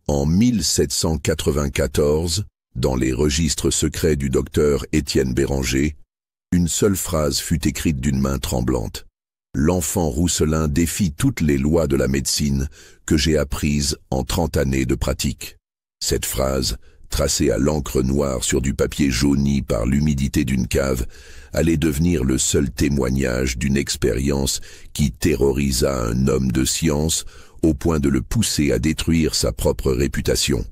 En 1794, dans les registres secrets du docteur Étienne Béranger, une seule phrase fut écrite d'une main tremblante. L'enfant Rousselin défie toutes les lois de la médecine que j'ai apprises en 30 années de pratique. Cette phrase, tracée à l'encre noire sur du papier jauni par l'humidité d'une cave, allait devenir le seul témoignage d'une expérience qui terrorisa un homme de science au point de le pousser à détruire sa propre réputation.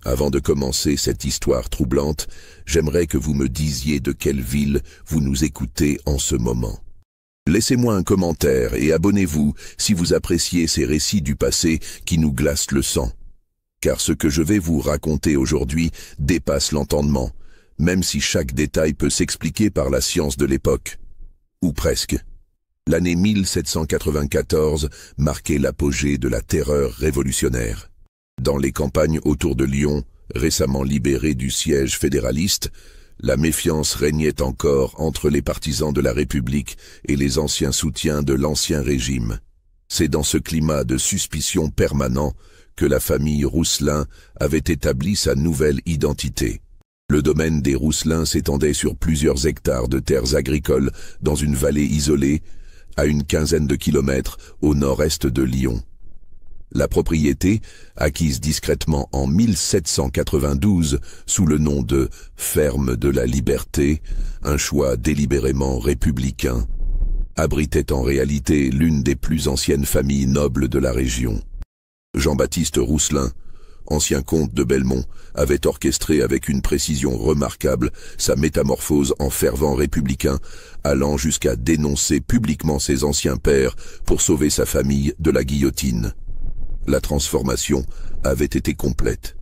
Avant de commencer cette histoire troublante, j'aimerais que vous me disiez de quelle ville vous nous écoutez en ce moment. Laissez-moi un commentaire et abonnez-vous si vous appréciez ces récits du passé qui nous glacent le sang. Car ce que je vais vous raconter aujourd'hui dépasse l'entendement, même si chaque détail peut s'expliquer par la science de l'époque. Ou presque. L'année 1794 marquait l'apogée de la terreur révolutionnaire. Dans les campagnes autour de Lyon, récemment libérées du siège fédéraliste, la méfiance régnait encore entre les partisans de la République et les anciens soutiens de l'Ancien Régime. C'est dans ce climat de suspicion permanent que la famille Rousselin avait établi sa nouvelle identité. Le domaine des Rousselin s'étendait sur plusieurs hectares de terres agricoles dans une vallée isolée, à une quinzaine de kilomètres au nord-est de Lyon. La propriété, acquise discrètement en 1792 sous le nom de « Ferme de la Liberté », un choix délibérément républicain, abritait en réalité l'une des plus anciennes familles nobles de la région. Jean-Baptiste Rousselin, ancien comte de Belmont, avait orchestré avec une précision remarquable sa métamorphose en fervent républicain, allant jusqu'à dénoncer publiquement ses anciens pères pour sauver sa famille de la guillotine. La transformation avait été complète.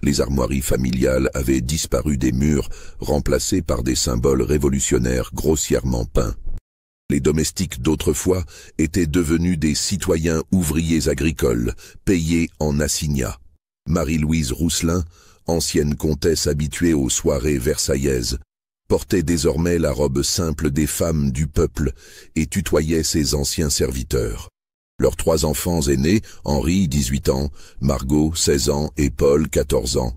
Les armoiries familiales avaient disparu des murs, remplacées par des symboles révolutionnaires grossièrement peints. Les domestiques d'autrefois étaient devenus des citoyens ouvriers agricoles, payés en assignats. Marie-Louise Rousselin, ancienne comtesse habituée aux soirées versaillaises, portait désormais la robe simple des femmes du peuple et tutoyait ses anciens serviteurs. Leurs 3 enfants aînés, Henri, 18 ans, Margot, 16 ans et Paul, 14 ans,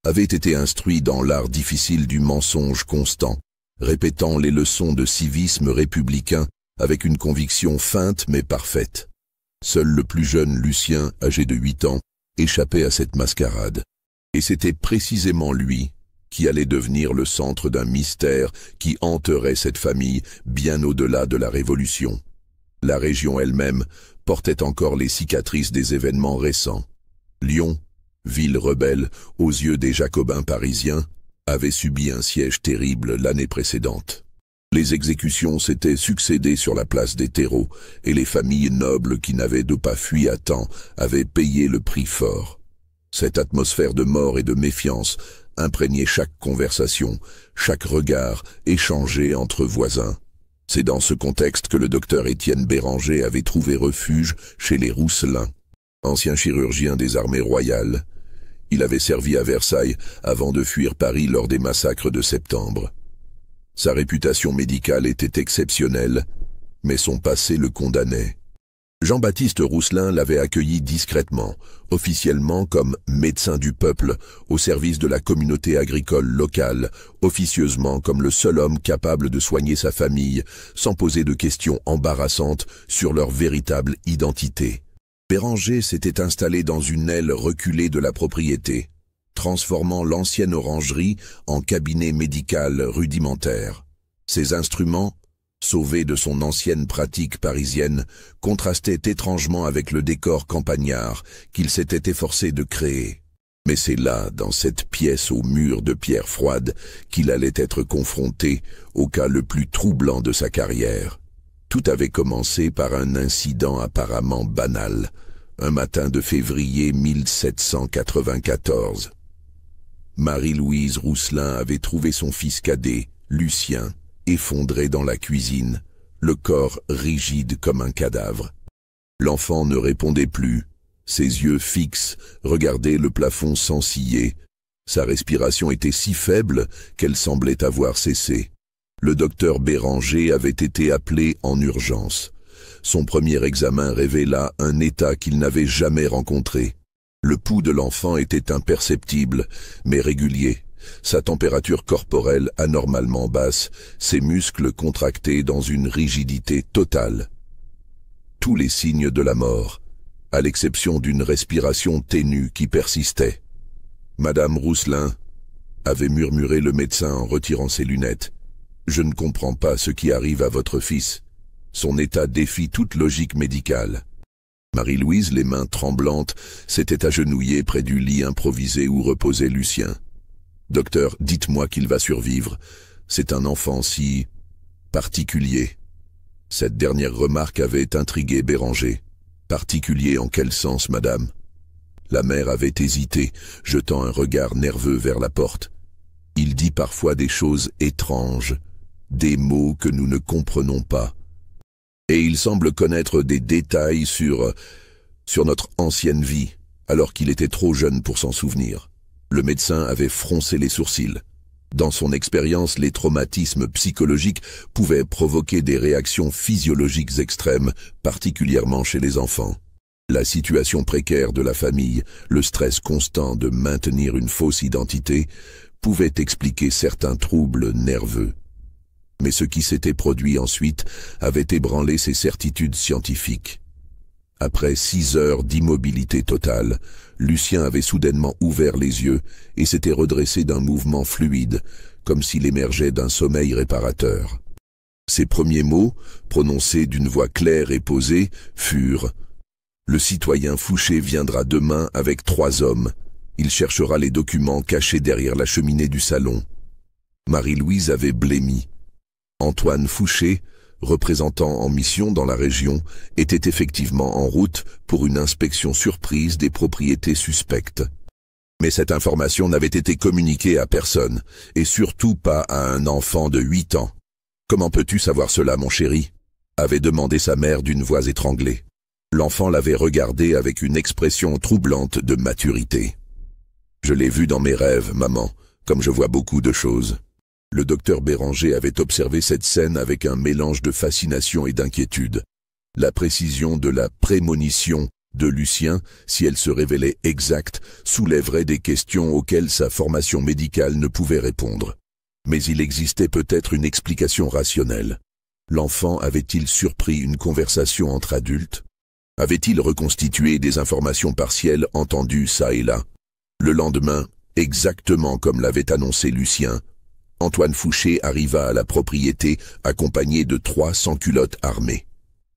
avaient été instruits dans l'art difficile du mensonge constant, répétant les leçons de civisme républicain avec une conviction feinte mais parfaite. Seul le plus jeune Lucien, âgé de 8 ans, échappait à cette mascarade. Et c'était précisément lui qui allait devenir le centre d'un mystère qui hanterait cette famille bien au-delà de la Révolution. La région elle-même portait encore les cicatrices des événements récents. Lyon, ville rebelle aux yeux des jacobins parisiens, avait subi un siège terrible l'année précédente. Les exécutions s'étaient succédé sur la place des terreaux et les familles nobles qui n'avaient de pas fui à temps avaient payé le prix fort. Cette atmosphère de mort et de méfiance imprégnait chaque conversation, chaque regard échangé entre voisins. C'est dans ce contexte que le docteur Étienne Béranger avait trouvé refuge chez les Rousselin. Ancien chirurgien des armées royales, il avait servi à Versailles avant de fuir Paris lors des massacres de septembre. Sa réputation médicale était exceptionnelle, mais son passé le condamnait. Jean-Baptiste Rousselin l'avait accueilli discrètement, officiellement comme médecin du peuple, au service de la communauté agricole locale, officieusement comme le seul homme capable de soigner sa famille, sans poser de questions embarrassantes sur leur véritable identité. Béranger s'était installé dans une aile reculée de la propriété, transformant l'ancienne orangerie en cabinet médical rudimentaire. Ses instruments, sauvés de son ancienne pratique parisienne, contrastaient étrangement avec le décor campagnard qu'il s'était efforcé de créer. Mais c'est là, dans cette pièce aux murs de pierre froide, qu'il allait être confronté au cas le plus troublant de sa carrière. Tout avait commencé par un incident apparemment banal, un matin de février 1794. Marie-Louise Rousselin avait trouvé son fils cadet, Lucien, effondré dans la cuisine, le corps rigide comme un cadavre. L'enfant ne répondait plus, ses yeux fixes regardaient le plafond sans ciller. Sa respiration était si faible qu'elle semblait avoir cessé. Le docteur Béranger avait été appelé en urgence. Son premier examen révéla un état qu'il n'avait jamais rencontré. Le pouls de l'enfant était imperceptible, mais régulier. Sa température corporelle anormalement basse, ses muscles contractés dans une rigidité totale. Tous les signes de la mort, à l'exception d'une respiration ténue qui persistait. Madame Rousselin, avait murmuré le médecin en retirant ses lunettes. Je ne comprends pas ce qui arrive à votre fils. Son état défie toute logique médicale. Marie-Louise, les mains tremblantes, s'était agenouillée près du lit improvisé où reposait Lucien. Docteur, dites-moi qu'il va survivre. C'est un enfant si particulier. Cette dernière remarque avait intrigué Béranger. Particulier en quel sens, madame? La mère avait hésité, jetant un regard nerveux vers la porte. Il dit parfois des choses étranges, des mots que nous ne comprenons pas. Et il semble connaître des détails sur notre ancienne vie, alors qu'il était trop jeune pour s'en souvenir. Le médecin avait froncé les sourcils. Dans son expérience, les traumatismes psychologiques pouvaient provoquer des réactions physiologiques extrêmes, particulièrement chez les enfants. La situation précaire de la famille, le stress constant de maintenir une fausse identité, pouvaient expliquer certains troubles nerveux. Mais ce qui s'était produit ensuite avait ébranlé ses certitudes scientifiques. Après 6 heures d'immobilité totale, Lucien avait soudainement ouvert les yeux et s'était redressé d'un mouvement fluide, comme s'il émergeait d'un sommeil réparateur. Ses premiers mots, prononcés d'une voix claire et posée, furent « Le citoyen Fouché viendra demain avec 3 hommes. Il cherchera les documents cachés derrière la cheminée du salon. » Marie-Louise avait blêmi. Antoine Fouché, représentant en mission dans la région, était effectivement en route pour une inspection surprise des propriétés suspectes. Mais cette information n'avait été communiquée à personne, et surtout pas à un enfant de 8 ans. « Comment peux-tu savoir cela, mon chéri ?» avait demandé sa mère d'une voix étranglée. L'enfant l'avait regardé avec une expression troublante de maturité. « Je l'ai vu dans mes rêves, maman, comme je vois beaucoup de choses. » Le docteur Béranger avait observé cette scène avec un mélange de fascination et d'inquiétude. La précision de la prémonition de Lucien, si elle se révélait exacte, soulèverait des questions auxquelles sa formation médicale ne pouvait répondre. Mais il existait peut-être une explication rationnelle. L'enfant avait-il surpris une conversation entre adultes? Avait-il reconstitué des informations partielles entendues çà et là? Le lendemain, exactement comme l'avait annoncé Lucien, Antoine Fouché arriva à la propriété accompagné de 3 sans-culottes armés.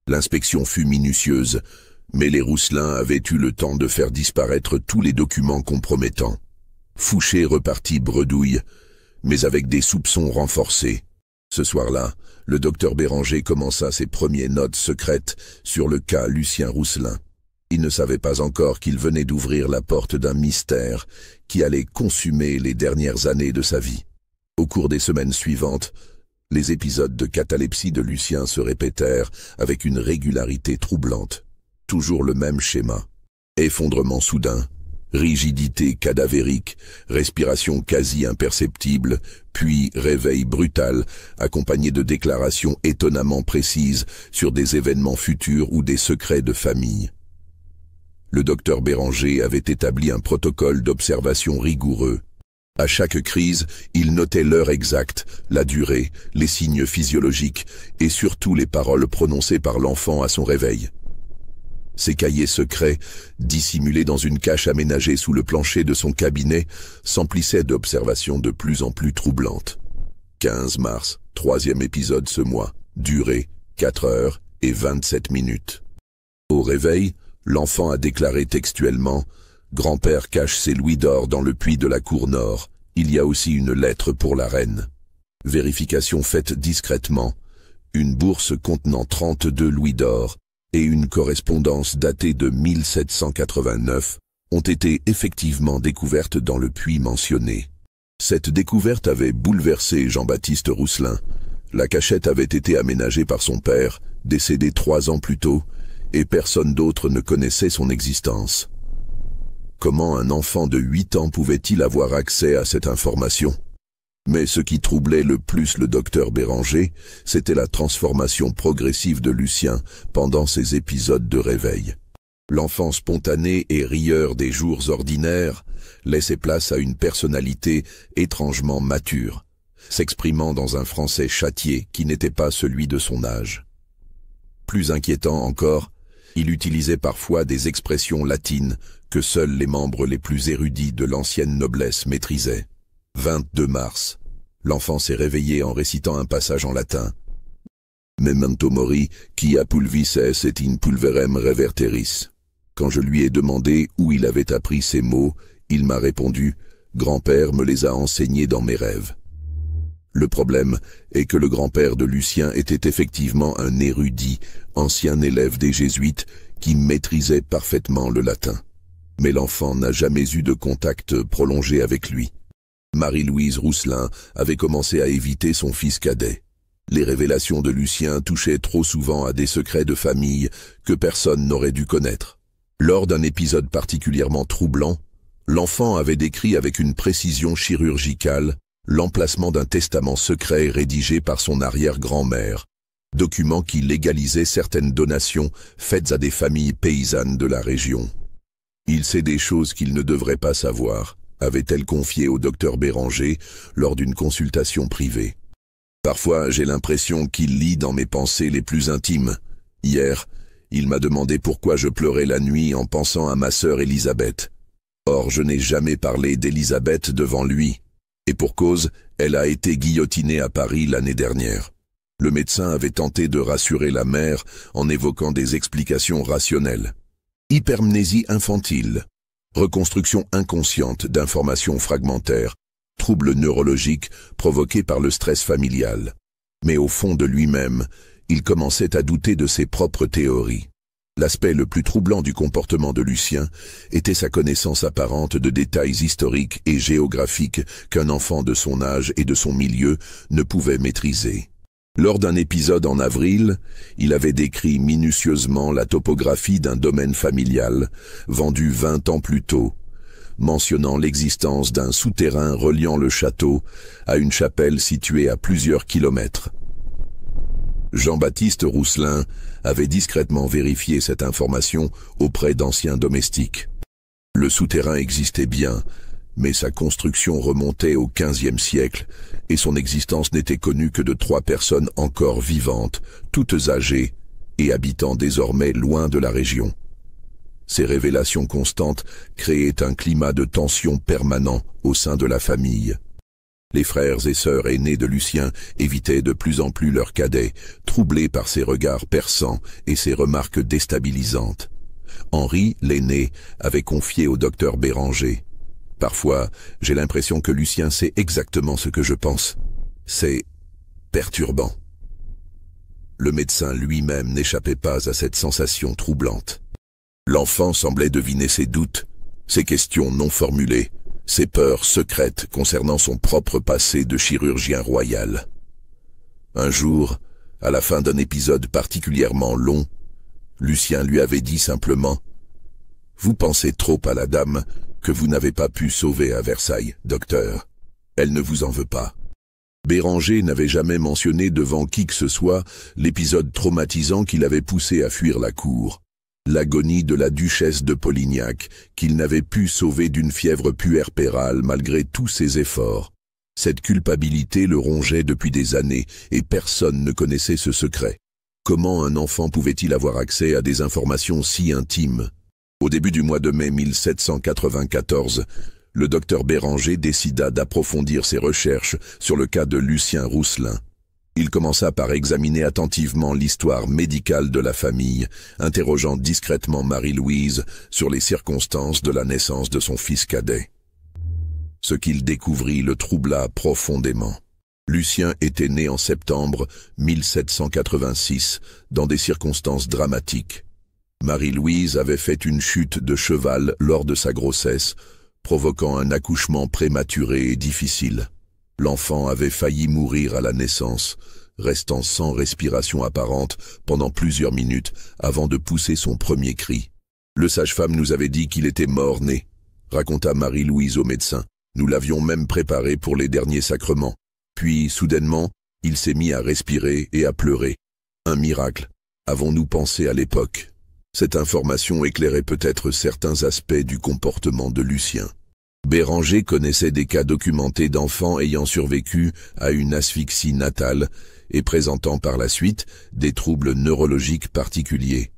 L'inspection fut minutieuse, mais les Rousselin avaient eu le temps de faire disparaître tous les documents compromettants. Fouché repartit bredouille, mais avec des soupçons renforcés. Ce soir-là, le docteur Béranger commença ses premières notes secrètes sur le cas Lucien Rousselin. Il ne savait pas encore qu'il venait d'ouvrir la porte d'un mystère qui allait consumer les dernières années de sa vie. Au cours des semaines suivantes, les épisodes de catalepsie de Lucien se répétèrent avec une régularité troublante. Toujours le même schéma. Effondrement soudain, rigidité cadavérique, respiration quasi imperceptible, puis réveil brutal, accompagné de déclarations étonnamment précises sur des événements futurs ou des secrets de famille. Le docteur Béranger avait établi un protocole d'observation rigoureux. À chaque crise, il notait l'heure exacte, la durée, les signes physiologiques et surtout les paroles prononcées par l'enfant à son réveil. Ses cahiers secrets, dissimulés dans une cache aménagée sous le plancher de son cabinet, s'emplissaient d'observations de plus en plus troublantes. 15 mars, 3e épisode ce mois, durée 4 heures et 27 minutes. Au réveil, l'enfant a déclaré textuellement « Grand-père cache ses louis d'or dans le puits de la cour nord. Il y a aussi une lettre pour la reine. » Vérification faite discrètement. Une bourse contenant 32 louis d'or et une correspondance datée de 1789 ont été effectivement découvertes dans le puits mentionné. Cette découverte avait bouleversé Jean-Baptiste Rousselin. La cachette avait été aménagée par son père, décédé 3 ans plus tôt, et personne d'autre ne connaissait son existence. Comment un enfant de 8 ans pouvait-il avoir accès à cette information? Mais ce qui troublait le plus le docteur Béranger, c'était la transformation progressive de Lucien pendant ses épisodes de réveil. L'enfant spontané et rieur des jours ordinaires laissait place à une personnalité étrangement mature, s'exprimant dans un français châtié qui n'était pas celui de son âge. Plus inquiétant encore, il utilisait parfois des expressions latines que seuls les membres les plus érudits de l'ancienne noblesse maîtrisaient. 22 mars. L'enfant s'est réveillé en récitant un passage en latin. Memento mori, quia pulvis es et in pulverem reverteris. Quand je lui ai demandé où il avait appris ces mots, il m'a répondu « Grand-père me les a enseignés dans mes rêves ». Le problème est que le grand-père de Lucien était effectivement un érudit, ancien élève des jésuites, qui maîtrisait parfaitement le latin. Mais l'enfant n'a jamais eu de contact prolongé avec lui. Marie-Louise Rousselin avait commencé à éviter son fils cadet. Les révélations de Lucien touchaient trop souvent à des secrets de famille que personne n'aurait dû connaître. Lors d'un épisode particulièrement troublant, l'enfant avait décrit avec une précision chirurgicale l'emplacement d'un testament secret rédigé par son arrière-grand-mère, document qui légalisait certaines donations faites à des familles paysannes de la région. Il sait des choses qu'il ne devrait pas savoir, avait-elle confié au docteur Béranger lors d'une consultation privée. Parfois, j'ai l'impression qu'il lit dans mes pensées les plus intimes. Hier, il m'a demandé pourquoi je pleurais la nuit en pensant à ma sœur Élisabeth. Or, je n'ai jamais parlé d'Élisabeth devant lui. Et pour cause, elle a été guillotinée à Paris l'année dernière. Le médecin avait tenté de rassurer la mère en évoquant des explications rationnelles. Hypermnésie infantile, reconstruction inconsciente d'informations fragmentaires, troubles neurologiques provoqués par le stress familial. Mais au fond de lui-même, il commençait à douter de ses propres théories. L'aspect le plus troublant du comportement de Lucien était sa connaissance apparente de détails historiques et géographiques qu'un enfant de son âge et de son milieu ne pouvait maîtriser. Lors d'un épisode en avril, il avait décrit minutieusement la topographie d'un domaine familial, vendu 20 ans plus tôt, mentionnant l'existence d'un souterrain reliant le château à une chapelle située à plusieurs kilomètres. Jean-Baptiste Rousselin avait discrètement vérifié cette information auprès d'anciens domestiques. Le souterrain existait bien, mais sa construction remontait au XVe siècle et son existence n'était connue que de 3 personnes encore vivantes, toutes âgées et habitant désormais loin de la région. Ces révélations constantes créaient un climat de tension permanent au sein de la famille. Les frères et sœurs aînés de Lucien évitaient de plus en plus leur cadet, troublés par ses regards perçants et ses remarques déstabilisantes. Henri, l'aîné, avait confié au docteur Béranger. « Parfois, j'ai l'impression que Lucien sait exactement ce que je pense. C'est perturbant. » Le médecin lui-même n'échappait pas à cette sensation troublante. L'enfant semblait deviner ses doutes, ses questions non formulées, ses peurs secrètes concernant son propre passé de chirurgien royal. Un jour, à la fin d'un épisode particulièrement long, Lucien lui avait dit simplement « Vous pensez trop à la dame que vous n'avez pas pu sauver à Versailles, docteur. Elle ne vous en veut pas. » Béranger n'avait jamais mentionné devant qui que ce soit l'épisode traumatisant qui l'avait poussé à fuir la cour. L'agonie de la duchesse de Polignac, qu'il n'avait pu sauver d'une fièvre puerpérale malgré tous ses efforts. Cette culpabilité le rongeait depuis des années et personne ne connaissait ce secret. Comment un enfant pouvait-il avoir accès à des informations si intimes? Au début du mois de mai 1794, le docteur Béranger décida d'approfondir ses recherches sur le cas de Lucien Rousselin. Il commença par examiner attentivement l'histoire médicale de la famille, interrogeant discrètement Marie-Louise sur les circonstances de la naissance de son fils cadet. Ce qu'il découvrit le troubla profondément. Lucien était né en septembre 1786, dans des circonstances dramatiques. Marie-Louise avait fait une chute de cheval lors de sa grossesse, provoquant un accouchement prématuré et difficile. L'enfant avait failli mourir à la naissance, restant sans respiration apparente pendant plusieurs minutes avant de pousser son premier cri. Le sage-femme nous avait dit qu'il était mort-né, raconta Marie-Louise au médecin. Nous l'avions même préparé pour les derniers sacrements. Puis, soudainement, il s'est mis à respirer et à pleurer. Un miracle, avons-nous pensé à l'époque. Cette information éclairait peut-être certains aspects du comportement de Lucien. Béranger connaissait des cas documentés d'enfants ayant survécu à une asphyxie natale et présentant par la suite des troubles neurologiques particuliers.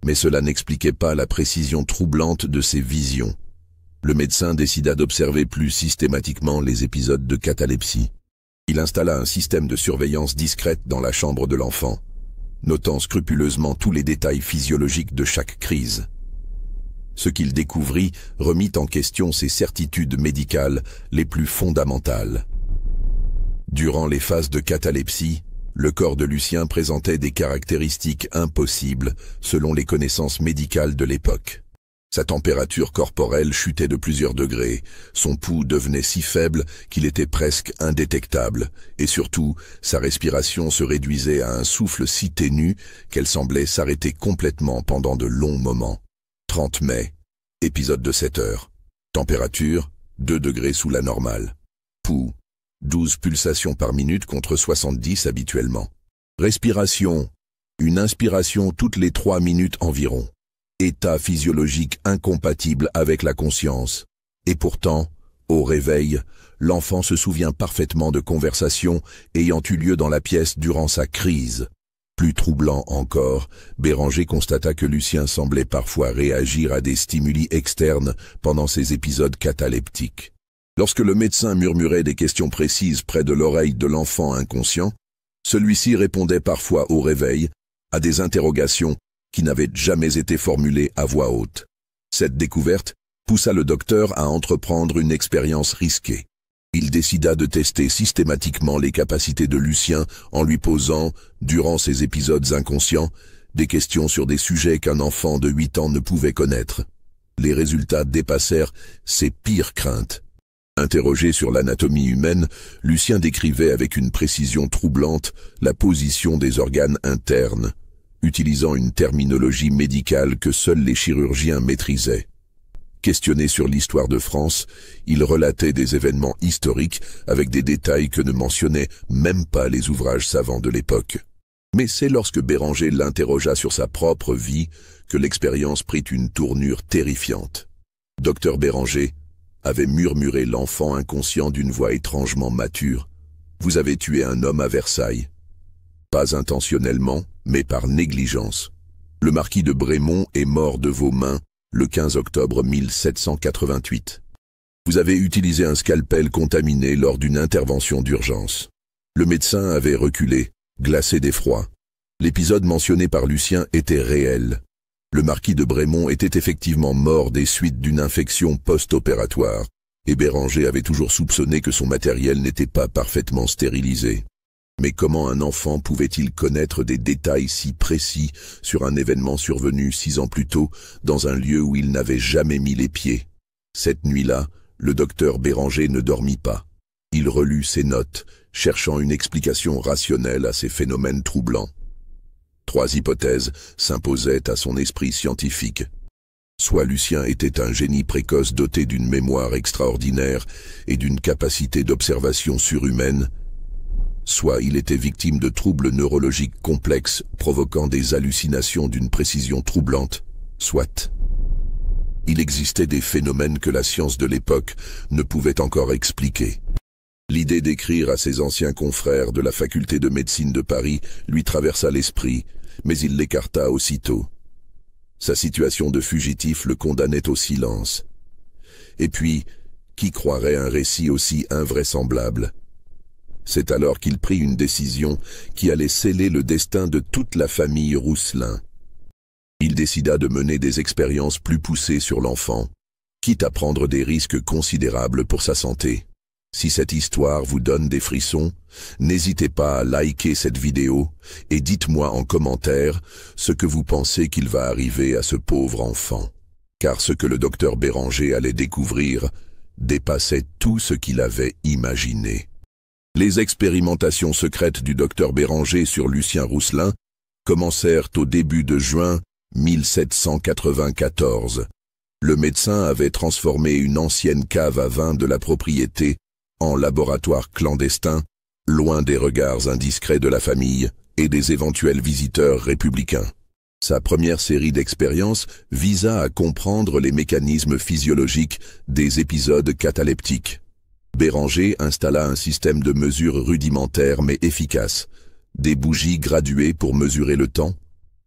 Mais cela n'expliquait pas la précision troublante de ces visions. Le médecin décida d'observer plus systématiquement les épisodes de catalepsie. Il installa un système de surveillance discrète dans la chambre de l'enfant, notant scrupuleusement tous les détails physiologiques de chaque crise. Ce qu'il découvrit remit en question ses certitudes médicales les plus fondamentales. Durant les phases de catalepsie, le corps de Lucien présentait des caractéristiques impossibles selon les connaissances médicales de l'époque. Sa température corporelle chutait de plusieurs degrés, son pouls devenait si faible qu'il était presque indétectable, et surtout, sa respiration se réduisait à un souffle si ténu qu'elle semblait s'arrêter complètement pendant de longs moments. 30 mai, épisode de 7 heures. Température, 2 degrés sous la normale. Pouls, 12 pulsations par minute contre 70 habituellement. Respiration, une inspiration toutes les 3 minutes environ. État physiologique incompatible avec la conscience. Et pourtant, au réveil, l'enfant se souvient parfaitement de conversations ayant eu lieu dans la pièce durant sa crise. Plus troublant encore, Béranger constata que Lucien semblait parfois réagir à des stimuli externes pendant ces épisodes cataleptiques. Lorsque le médecin murmurait des questions précises près de l'oreille de l'enfant inconscient, celui-ci répondait parfois au réveil à des interrogations qui n'avaient jamais été formulées à voix haute. Cette découverte poussa le docteur à entreprendre une expérience risquée. Il décida de tester systématiquement les capacités de Lucien en lui posant, durant ces épisodes inconscients, des questions sur des sujets qu'un enfant de 8 ans ne pouvait connaître. Les résultats dépassèrent ses pires craintes. Interrogé sur l'anatomie humaine, Lucien décrivait avec une précision troublante la position des organes internes, utilisant une terminologie médicale que seuls les chirurgiens maîtrisaient. Questionné sur l'histoire de France, il relatait des événements historiques avec des détails que ne mentionnaient même pas les ouvrages savants de l'époque. Mais c'est lorsque Béranger l'interrogea sur sa propre vie que l'expérience prit une tournure terrifiante. Docteur Béranger, avait murmuré l'enfant inconscient d'une voix étrangement mature. « Vous avez tué un homme à Versailles. » Pas intentionnellement, mais par négligence. Le marquis de Brémond est mort de vos mains le 15 octobre 1788. Vous avez utilisé un scalpel contaminé lors d'une intervention d'urgence. Le médecin avait reculé, glacé d'effroi. L'épisode mentionné par Lucien était réel. Le marquis de Brémond était effectivement mort des suites d'une infection post-opératoire, et Béranger avait toujours soupçonné que son matériel n'était pas parfaitement stérilisé. Mais comment un enfant pouvait-il connaître des détails si précis sur un événement survenu 6 ans plus tôt dans un lieu où il n'avait jamais mis les pieds? Cette nuit-là, le docteur Béranger ne dormit pas. Il relut ses notes, cherchant une explication rationnelle à ces phénomènes troublants. 3 hypothèses s'imposaient à son esprit scientifique. Soit Lucien était un génie précoce doté d'une mémoire extraordinaire et d'une capacité d'observation surhumaine, soit il était victime de troubles neurologiques complexes provoquant des hallucinations d'une précision troublante, soit. Il existait des phénomènes que la science de l'époque ne pouvait encore expliquer. L'idée d'écrire à ses anciens confrères de la faculté de médecine de Paris lui traversa l'esprit, mais il l'écarta aussitôt. Sa situation de fugitif le condamnait au silence. Et puis, qui croirait un récit aussi invraisemblable? C'est alors qu'il prit une décision qui allait sceller le destin de toute la famille Rousselin. Il décida de mener des expériences plus poussées sur l'enfant, quitte à prendre des risques considérables pour sa santé. Si cette histoire vous donne des frissons, n'hésitez pas à liker cette vidéo et dites-moi en commentaire ce que vous pensez qu'il va arriver à ce pauvre enfant. Car ce que le docteur Béranger allait découvrir dépassait tout ce qu'il avait imaginé. Les expérimentations secrètes du docteur Béranger sur Lucien Rousselin commencèrent au début de juin 1794. Le médecin avait transformé une ancienne cave à vin de la propriété en laboratoire clandestin, loin des regards indiscrets de la famille et des éventuels visiteurs républicains. Sa première série d'expériences visa à comprendre les mécanismes physiologiques des épisodes cataleptiques. Béranger installa un système de mesure rudimentaire mais efficace. Des bougies graduées pour mesurer le temps,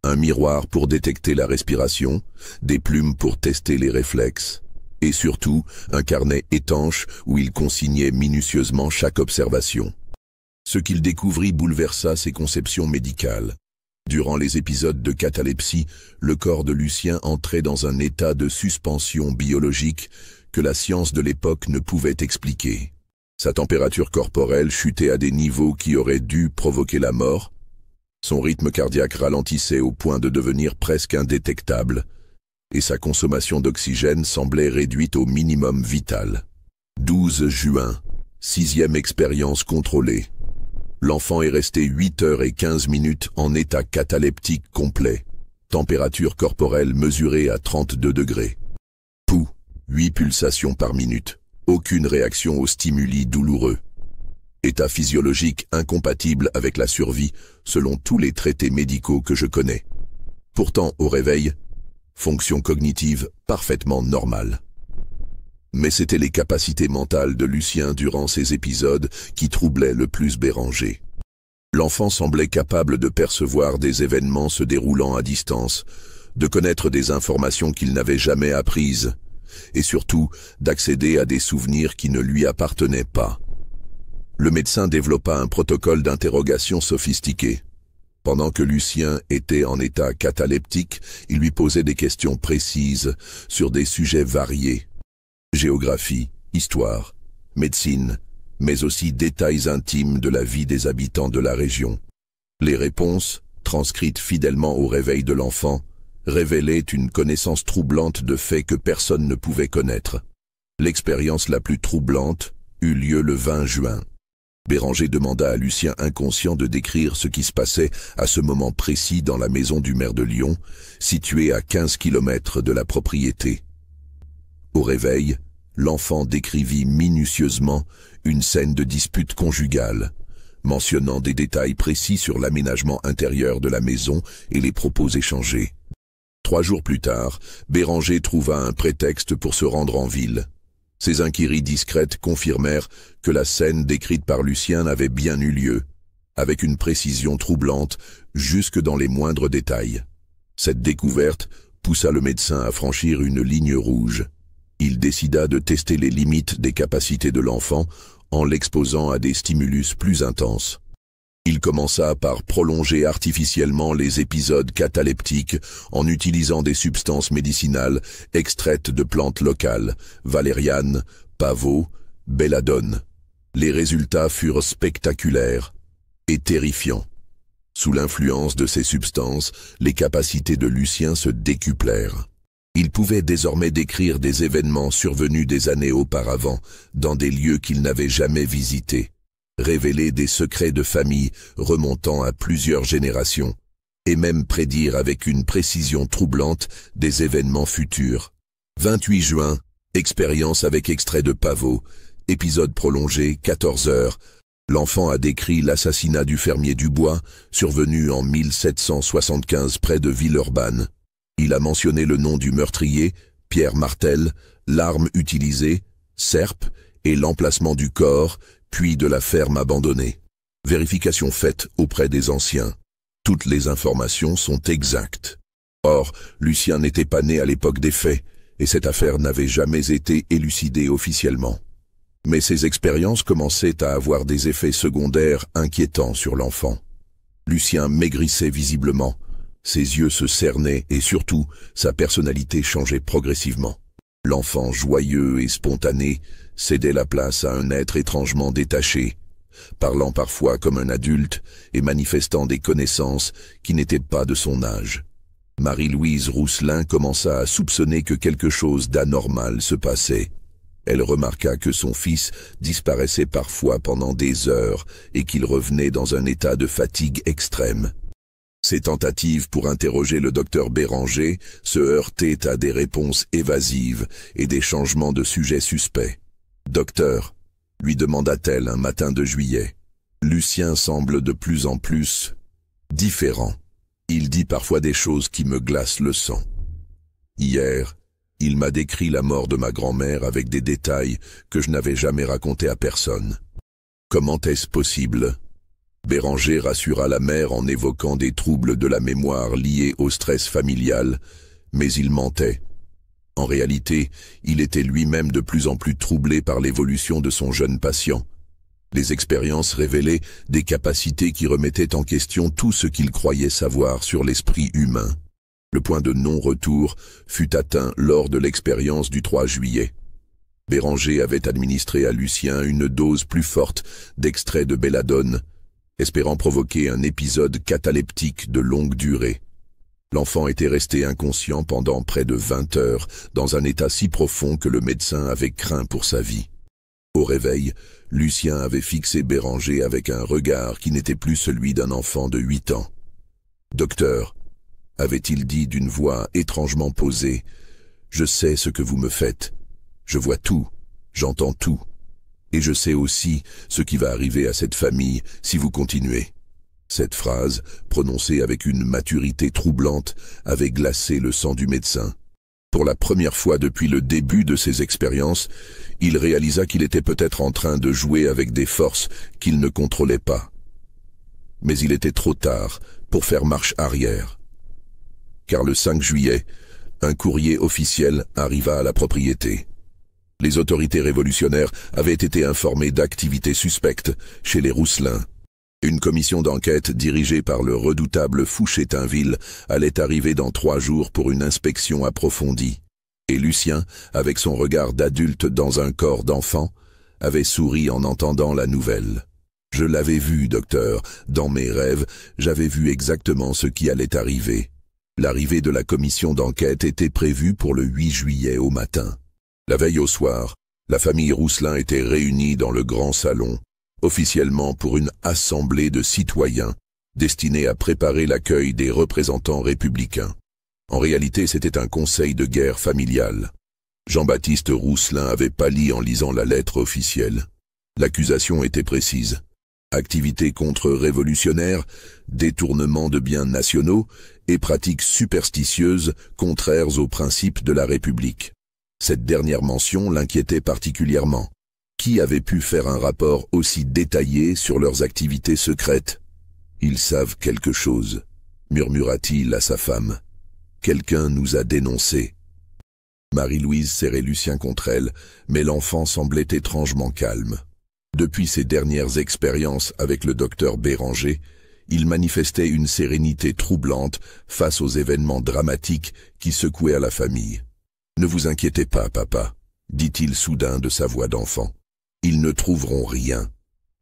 un miroir pour détecter la respiration, des plumes pour tester les réflexes, et surtout un carnet étanche où il consignait minutieusement chaque observation. Ce qu'il découvrit bouleversa ses conceptions médicales. Durant les épisodes de catalepsie, le corps de Lucien entrait dans un état de suspension biologique que la science de l'époque ne pouvait expliquer. Sa température corporelle chutait à des niveaux qui auraient dû provoquer la mort. Son rythme cardiaque ralentissait au point de devenir presque indétectable, et sa consommation d'oxygène semblait réduite au minimum vital. 12 juin, 6e expérience contrôlée. L'enfant est resté 8 heures et 15 minutes en état cataleptique complet. Température corporelle mesurée à 32 degrés. Pouls, 8 pulsations par minute. Aucune réaction aux stimuli douloureux. État physiologique incompatible avec la survie, selon tous les traités médicaux que je connais. Pourtant, au réveil, fonction cognitive parfaitement normale. Mais c'étaient les capacités mentales de Lucien durant ces épisodes qui troublaient le plus Béranger. L'enfant semblait capable de percevoir des événements se déroulant à distance, de connaître des informations qu'il n'avait jamais apprises, et surtout d'accéder à des souvenirs qui ne lui appartenaient pas. Le médecin développa un protocole d'interrogation sophistiqué. Pendant que Lucien était en état cataleptique, il lui posait des questions précises sur des sujets variés. Géographie, histoire, médecine, mais aussi détails intimes de la vie des habitants de la région. Les réponses, transcrites fidèlement au réveil de l'enfant, révélaient une connaissance troublante de faits que personne ne pouvait connaître. L'expérience la plus troublante eut lieu le 20 juin. Béranger demanda à Lucien inconscient de décrire ce qui se passait à ce moment précis dans la maison du maire de Lyon, située à 15 km de la propriété. Au réveil, l'enfant décrivit minutieusement une scène de dispute conjugale, mentionnant des détails précis sur l'aménagement intérieur de la maison et les propos échangés. 3 jours plus tard, Béranger trouva un prétexte pour se rendre en ville. Ses inquiries discrètes confirmèrent que la scène décrite par Lucien avait bien eu lieu, avec une précision troublante jusque dans les moindres détails. Cette découverte poussa le médecin à franchir une ligne rouge. Il décida de tester les limites des capacités de l'enfant en l'exposant à des stimulus plus intenses. Il commença par prolonger artificiellement les épisodes cataleptiques en utilisant des substances médicinales extraites de plantes locales, valériane, pavot, belladone. Les résultats furent spectaculaires et terrifiants. Sous l'influence de ces substances, les capacités de Lucien se décuplèrent. Il pouvait désormais décrire des événements survenus des années auparavant, dans des lieux qu'il n'avait jamais visités, révéler des secrets de famille remontant à plusieurs générations, et même prédire avec une précision troublante des événements futurs. 28 juin, expérience avec extrait de pavot, épisode prolongé, 14 heures. L'enfant a décrit l'assassinat du fermier Dubois, survenu en 1775 près de Villeurbanne. Il a mentionné le nom du meurtrier, Pierre Martel, l'arme utilisée, serpe, et l'emplacement du corps, puis de la ferme abandonnée. Vérification faite auprès des anciens. Toutes les informations sont exactes. Or, Lucien n'était pas né à l'époque des faits, et cette affaire n'avait jamais été élucidée officiellement. Mais ces expériences commençaient à avoir des effets secondaires inquiétants sur l'enfant. Lucien maigrissait visiblement. Ses yeux se cernaient et surtout, sa personnalité changeait progressivement. L'enfant joyeux et spontané cédait la place à un être étrangement détaché, parlant parfois comme un adulte et manifestant des connaissances qui n'étaient pas de son âge. Marie-Louise Rousselin commença à soupçonner que quelque chose d'anormal se passait. Elle remarqua que son fils disparaissait parfois pendant des heures et qu'il revenait dans un état de fatigue extrême. Ses tentatives pour interroger le docteur Béranger se heurtaient à des réponses évasives et des changements de sujet suspects. « Docteur », lui demanda-t-elle un matin de juillet, « Lucien semble de plus en plus différent. Il dit parfois des choses qui me glacent le sang. Hier, il m'a décrit la mort de ma grand-mère avec des détails que je n'avais jamais racontés à personne. Comment est-ce possible? Béranger rassura la mère en évoquant des troubles de la mémoire liés au stress familial, mais il mentait. En réalité, il était lui-même de plus en plus troublé par l'évolution de son jeune patient. Les expériences révélaient des capacités qui remettaient en question tout ce qu'il croyait savoir sur l'esprit humain. Le point de non-retour fut atteint lors de l'expérience du 3 juillet. Béranger avait administré à Lucien une dose plus forte d'extrait de belladone, espérant provoquer un épisode cataleptique de longue durée. L'enfant était resté inconscient pendant près de 20 heures, dans un état si profond que le médecin avait craint pour sa vie. Au réveil, Lucien avait fixé Béranger avec un regard qui n'était plus celui d'un enfant de 8 ans. « Docteur », avait-il dit d'une voix étrangement posée, « je sais ce que vous me faites. Je vois tout, j'entends tout. Et je sais aussi ce qui va arriver à cette famille si vous continuez. » Cette phrase, prononcée avec une maturité troublante, avait glacé le sang du médecin. Pour la première fois depuis le début de ses expériences, il réalisa qu'il était peut-être en train de jouer avec des forces qu'il ne contrôlait pas. Mais il était trop tard pour faire marche arrière. Car le 5 juillet, un courrier officiel arriva à la propriété. Les autorités révolutionnaires avaient été informées d'activités suspectes chez les Rousselin. Une commission d'enquête dirigée par le redoutable Fouché-Tinville allait arriver dans 3 jours pour une inspection approfondie. Et Lucien, avec son regard d'adulte dans un corps d'enfant, avait souri en entendant la nouvelle. « Je l'avais vu, docteur. Dans mes rêves, j'avais vu exactement ce qui allait arriver. » L'arrivée de la commission d'enquête était prévue pour le 8 juillet au matin. La veille au soir, la famille Rousselin était réunie dans le grand salon, officiellement pour une assemblée de citoyens destinée à préparer l'accueil des représentants républicains. En réalité, c'était un conseil de guerre familial. Jean-Baptiste Rousselin avait pâli en lisant la lettre officielle. L'accusation était précise. Activités contre-révolutionnaires, détournement de biens nationaux et pratiques superstitieuses contraires aux principes de la République. Cette dernière mention l'inquiétait particulièrement. Qui avait pu faire un rapport aussi détaillé sur leurs activités secrètes? « Ils savent quelque chose », murmura-t-il à sa femme. « Quelqu'un nous a dénoncés. » Marie-Louise serrait Lucien contre elle, mais l'enfant semblait étrangement calme. Depuis ses dernières expériences avec le docteur Béranger, il manifestait une sérénité troublante face aux événements dramatiques qui secouaient la famille. « Ne vous inquiétez pas, papa », dit-il soudain de sa voix d'enfant. « Ils ne trouveront rien.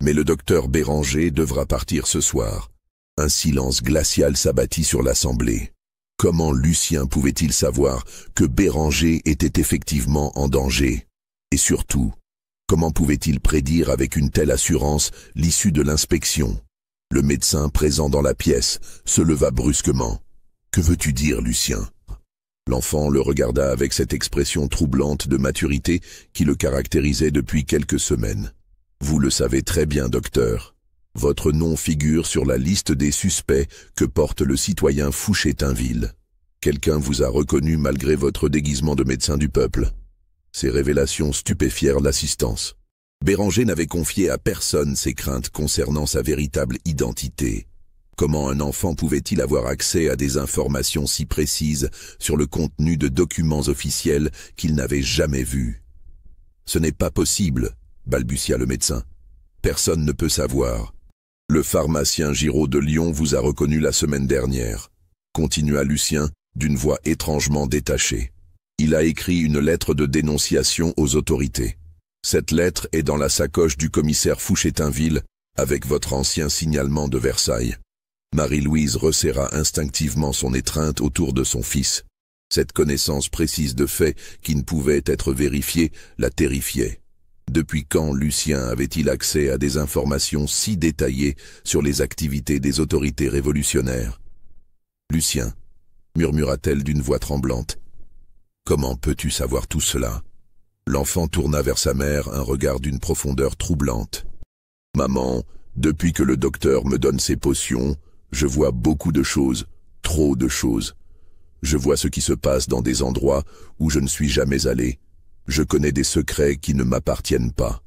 Mais le docteur Béranger devra partir ce soir. » Un silence glacial s'abattit sur l'assemblée. Comment Lucien pouvait-il savoir que Béranger était effectivement en danger? Et surtout, comment pouvait-il prédire avec une telle assurance l'issue de l'inspection? Le médecin présent dans la pièce se leva brusquement. « Que veux-tu dire, Lucien ?» L'enfant le regarda avec cette expression troublante de maturité qui le caractérisait depuis quelques semaines. « Vous le savez très bien, docteur. Votre nom figure sur la liste des suspects que porte le citoyen Fouché-Tinville. Quelqu'un vous a reconnu malgré votre déguisement de médecin du peuple. » Ces révélations stupéfièrent l'assistance. Béranger n'avait confié à personne ses craintes concernant sa véritable identité. Comment un enfant pouvait-il avoir accès à des informations si précises sur le contenu de documents officiels qu'il n'avait jamais vus? « Ce n'est pas possible, » balbutia le médecin. « Personne ne peut savoir. Le pharmacien Giraud de Lyon vous a reconnu la semaine dernière, » continua Lucien d'une voix étrangement détachée. Il a écrit une lettre de dénonciation aux autorités. Cette lettre est dans la sacoche du commissaire Fouché-Tinville avec votre ancien signalement de Versailles. Marie-Louise resserra instinctivement son étreinte autour de son fils. Cette connaissance précise de faits qui ne pouvaient être vérifiés la terrifiait. Depuis quand Lucien avait-il accès à des informations si détaillées sur les activités des autorités révolutionnaires? « Lucien, » murmura-t-elle d'une voix tremblante, « comment peux-tu savoir tout cela ?» L'enfant tourna vers sa mère un regard d'une profondeur troublante. « Maman, depuis que le docteur me donne ses potions, je vois beaucoup de choses, trop de choses. Je vois ce qui se passe dans des endroits où je ne suis jamais allé. Je connais des secrets qui ne m'appartiennent pas. »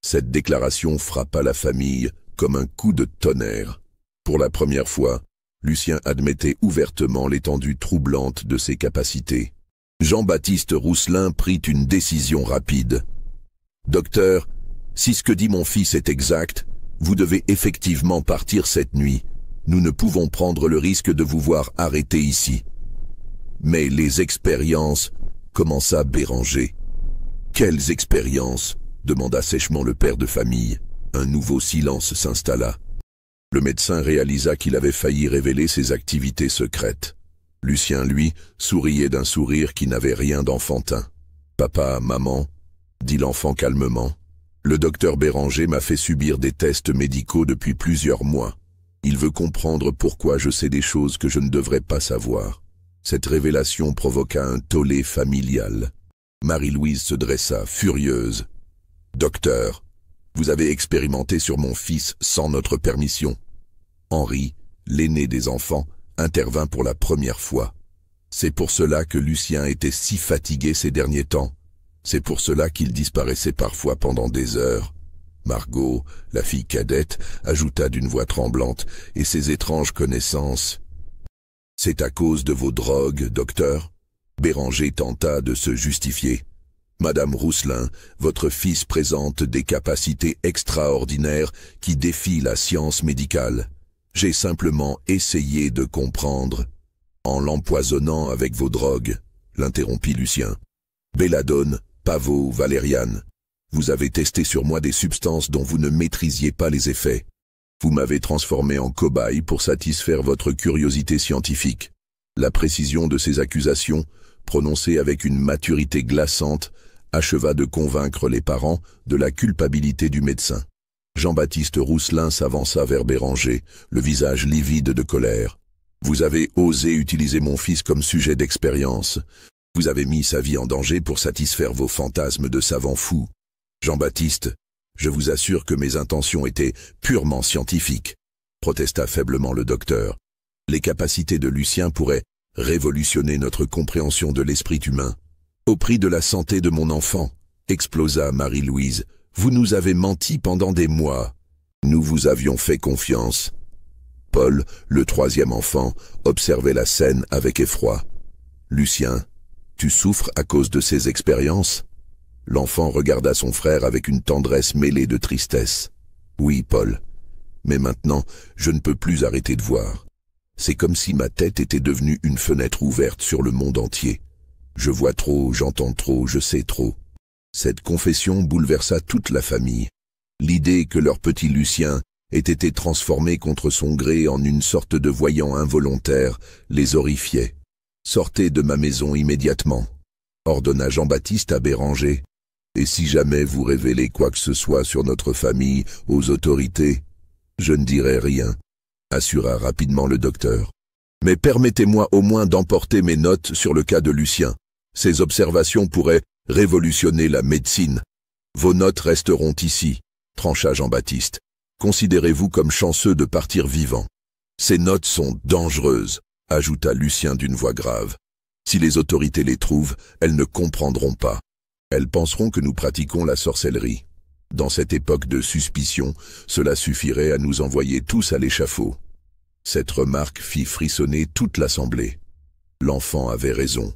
Cette déclaration frappa la famille comme un coup de tonnerre. Pour la première fois, Lucien admettait ouvertement l'étendue troublante de ses capacités. Jean-Baptiste Rousselin prit une décision rapide. « Docteur, si ce que dit mon fils est exact, vous devez effectivement partir cette nuit. Nous ne pouvons prendre le risque de vous voir arrêté ici. » « Mais les expériences, commença Béranger. « Quelles expériences ?» demanda sèchement le père de famille. Un nouveau silence s'installa. Le médecin réalisa qu'il avait failli révéler ses activités secrètes. Lucien, lui, souriait d'un sourire qui n'avait rien d'enfantin. « Papa, maman, » dit l'enfant calmement, « le docteur Béranger m'a fait subir des tests médicaux depuis plusieurs mois. Il veut comprendre pourquoi je sais des choses que je ne devrais pas savoir. » Cette révélation provoqua un tollé familial. Marie-Louise se dressa, furieuse. « Docteur, vous avez expérimenté sur mon fils sans notre permission. » Henri, l'aîné des enfants, intervint pour la première fois. « C'est pour cela que Lucien était si fatigué ces derniers temps. C'est pour cela qu'il disparaissait parfois pendant des heures. » Margot, la fille cadette, ajouta d'une voix tremblante, « et ses étranges connaissances. » « C'est à cause de vos drogues, docteur ?» Béranger tenta de se justifier. « Madame Rousselin, votre fils présente des capacités extraordinaires qui défient la science médicale. J'ai simplement essayé de comprendre. » « En l'empoisonnant avec vos drogues, » l'interrompit Lucien. « Belladone, pavot, valériane. Vous avez testé sur moi des substances dont vous ne maîtrisiez pas les effets. Vous m'avez transformé en cobaye pour satisfaire votre curiosité scientifique. » La précision de ces accusations, prononcées avec une maturité glaçante, acheva de convaincre les parents de la culpabilité du médecin. Jean-Baptiste Rousselin s'avança vers Béranger, le visage livide de colère. « Vous avez osé utiliser mon fils comme sujet d'expérience. Vous avez mis sa vie en danger pour satisfaire vos fantasmes de savant fou. Jean-Baptiste, je vous assure que mes intentions étaient purement scientifiques, » protesta faiblement le docteur. « Les capacités de Lucien pourraient révolutionner notre compréhension de l'esprit humain. »« Au prix de la santé de mon enfant, » explosa Marie-Louise. « Vous nous avez menti pendant des mois. Nous vous avions fait confiance. » Paul, le troisième enfant, observait la scène avec effroi. « Lucien, tu souffres à cause de ces expériences ?» L'enfant regarda son frère avec une tendresse mêlée de tristesse. « Oui, Paul, mais maintenant, je ne peux plus arrêter de voir. C'est comme si ma tête était devenue une fenêtre ouverte sur le monde entier. Je vois trop, j'entends trop, je sais trop. » Cette confession bouleversa toute la famille. L'idée que leur petit Lucien ait été transformé contre son gré en une sorte de voyant involontaire les horrifiait. « Sortez de ma maison immédiatement » ordonna Jean-Baptiste à Béranger. « Et si jamais vous révélez quoi que ce soit sur notre famille aux autorités, je ne dirai rien, » assura rapidement le docteur. « Mais permettez-moi au moins d'emporter mes notes sur le cas de Lucien. Ces observations pourraient révolutionner la médecine. »« Vos notes resteront ici, » trancha Jean-Baptiste. « Considérez-vous comme chanceux de partir vivant. »« Ces notes sont dangereuses, » ajouta Lucien d'une voix grave. « Si les autorités les trouvent, elles ne comprendront pas. Elles penseront que nous pratiquons la sorcellerie. Dans cette époque de suspicion, cela suffirait à nous envoyer tous à l'échafaud. » Cette remarque fit frissonner toute l'assemblée. L'enfant avait raison.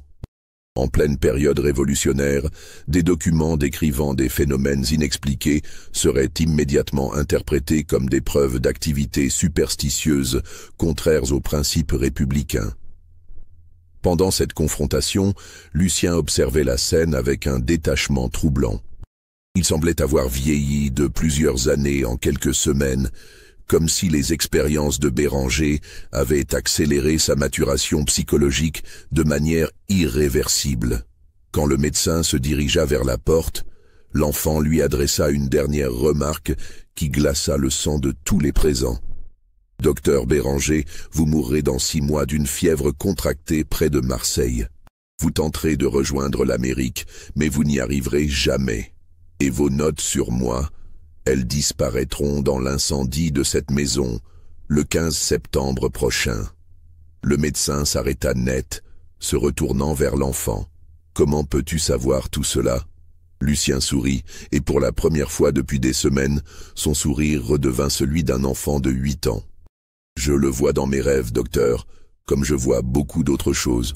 En pleine période révolutionnaire, des documents décrivant des phénomènes inexpliqués seraient immédiatement interprétés comme des preuves d'activités superstitieuses contraires aux principes républicains. Pendant cette confrontation, Lucien observait la scène avec un détachement troublant. Il semblait avoir vieilli de plusieurs années en quelques semaines, comme si les expériences de Béranger avaient accéléré sa maturation psychologique de manière irréversible. Quand le médecin se dirigea vers la porte, l'enfant lui adressa une dernière remarque qui glaça le sang de tous les présents. « Docteur Béranger, vous mourrez dans 6 mois d'une fièvre contractée près de Marseille. Vous tenterez de rejoindre l'Amérique, mais vous n'y arriverez jamais. Et vos notes sur moi, elles disparaîtront dans l'incendie de cette maison le 15 septembre prochain. » Le médecin s'arrêta net, se retournant vers l'enfant. « Comment peux-tu savoir tout cela ?» Lucien sourit, et pour la première fois depuis des semaines, son sourire redevint celui d'un enfant de 8 ans. « Je le vois dans mes rêves, docteur, comme je vois beaucoup d'autres choses.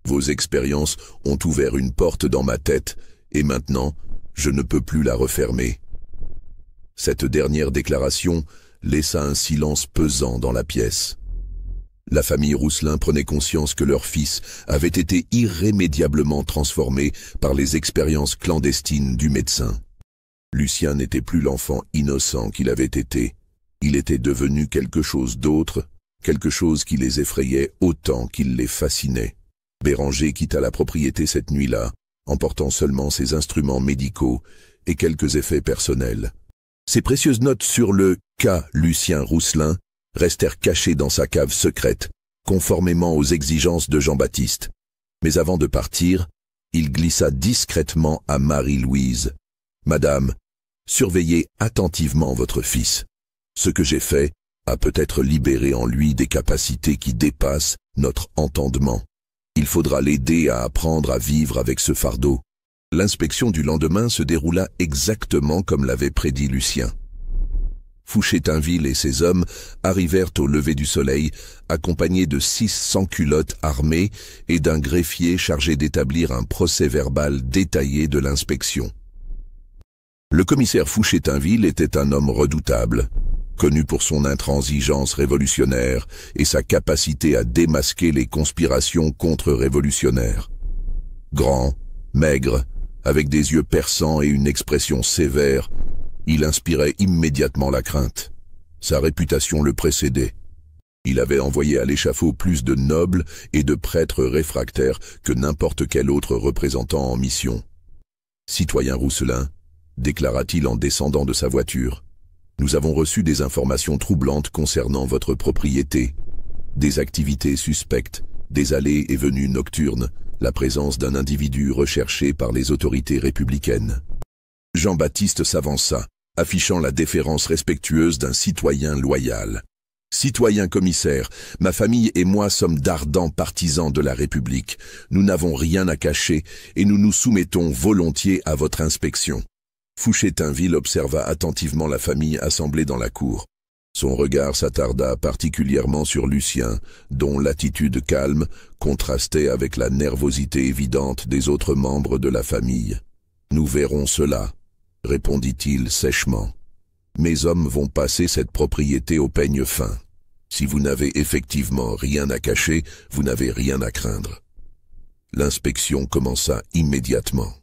Vos expériences ont ouvert une porte dans ma tête, et maintenant, je ne peux plus la refermer. » Cette dernière déclaration laissa un silence pesant dans la pièce. La famille Rousselin prenait conscience que leur fils avait été irrémédiablement transformé par les expériences clandestines du médecin. Lucien n'était plus l'enfant innocent qu'il avait été. Il était devenu quelque chose d'autre, quelque chose qui les effrayait autant qu'il les fascinait. Béranger quitta la propriété cette nuit-là, emportant seulement ses instruments médicaux et quelques effets personnels. Ses précieuses notes sur le cas Lucien Rousselin restèrent cachées dans sa cave secrète, conformément aux exigences de Jean-Baptiste. Mais avant de partir, il glissa discrètement à Marie-Louise. « Madame, surveillez attentivement votre fils. Ce que j'ai fait a peut-être libéré en lui des capacités qui dépassent notre entendement. Il faudra l'aider à apprendre à vivre avec ce fardeau. » L'inspection du lendemain se déroula exactement comme l'avait prédit Lucien. Fouché-Tinville et ses hommes arrivèrent au lever du soleil, accompagnés de 6 sans-culottes armés et d'un greffier chargé d'établir un procès-verbal détaillé de l'inspection. Le commissaire Fouché-Tinville était un homme redoutable, connu pour son intransigeance révolutionnaire et sa capacité à démasquer les conspirations contre-révolutionnaires. Grand, maigre, avec des yeux perçants et une expression sévère, il inspirait immédiatement la crainte. Sa réputation le précédait. Il avait envoyé à l'échafaud plus de nobles et de prêtres réfractaires que n'importe quel autre représentant en mission. « Citoyen Rousselin, déclara-t-il en descendant de sa voiture, nous avons reçu des informations troublantes concernant votre propriété. Des activités suspectes, des allées et venues nocturnes, la présence d'un individu recherché par les autorités républicaines. » Jean-Baptiste s'avança, affichant la déférence respectueuse d'un citoyen loyal. « Citoyen commissaire, ma famille et moi sommes d'ardents partisans de la République. Nous n'avons rien à cacher et nous nous soumettons volontiers à votre inspection. » Fouché-Tinville observa attentivement la famille assemblée dans la cour. Son regard s'attarda particulièrement sur Lucien, dont l'attitude calme contrastait avec la nervosité évidente des autres membres de la famille. « Nous verrons cela, » répondit-il sèchement. « Mes hommes vont passer cette propriété au peigne fin. Si vous n'avez effectivement rien à cacher, vous n'avez rien à craindre. » L'inspection commença immédiatement.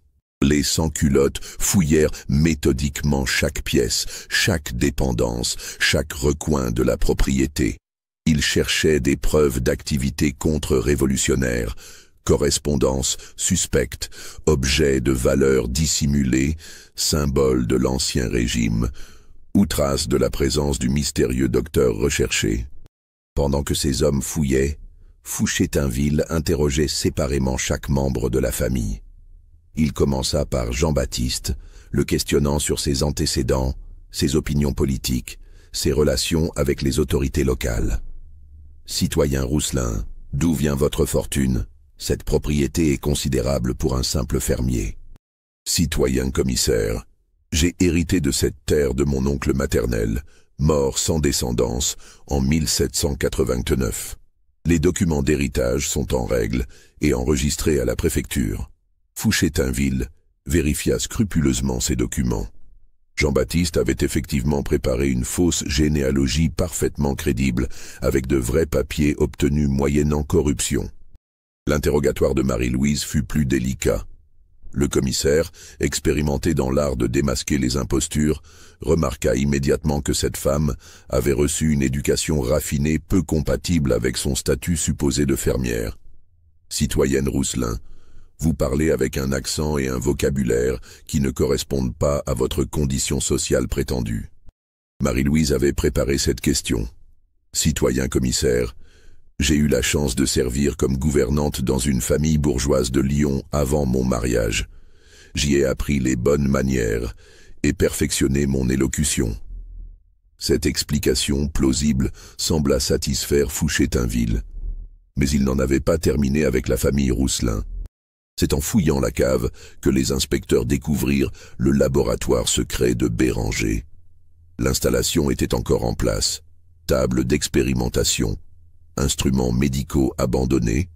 Les sans-culottes fouillèrent méthodiquement chaque pièce, chaque dépendance, chaque recoin de la propriété. Ils cherchaient des preuves d'activité contre-révolutionnaire, correspondances suspectes, objets de valeur dissimulés, symboles de l'ancien régime, ou traces de la présence du mystérieux docteur recherché. Pendant que ces hommes fouillaient, Fouché-Tinville interrogeait séparément chaque membre de la famille. Il commença par Jean-Baptiste, le questionnant sur ses antécédents, ses opinions politiques, ses relations avec les autorités locales. « Citoyen Rousselin, d'où vient votre fortune ? Cette propriété est considérable pour un simple fermier. »« Citoyen commissaire, j'ai hérité de cette terre de mon oncle maternel, mort sans descendance en 1789. Les documents d'héritage sont en règle et enregistrés à la préfecture. » Fouché-Tinville vérifia scrupuleusement ces documents. Jean-Baptiste avait effectivement préparé une fausse généalogie parfaitement crédible, avec de vrais papiers obtenus moyennant corruption. L'interrogatoire de Marie-Louise fut plus délicat. Le commissaire, expérimenté dans l'art de démasquer les impostures, remarqua immédiatement que cette femme avait reçu une éducation raffinée peu compatible avec son statut supposé de fermière. « Citoyenne Rousselin, vous parlez avec un accent et un vocabulaire qui ne correspondent pas à votre condition sociale prétendue. » Marie-Louise avait préparé cette question. « Citoyen commissaire, j'ai eu la chance de servir comme gouvernante dans une famille bourgeoise de Lyon avant mon mariage. J'y ai appris les bonnes manières et perfectionné mon élocution. » Cette explication plausible sembla satisfaire Fouché-Tinville. Mais il n'en avait pas terminé avec la famille Rousselin. C'est en fouillant la cave que les inspecteurs découvrirent le laboratoire secret de Béranger. L'installation était encore en place. Table d'expérimentation, instruments médicaux abandonnés,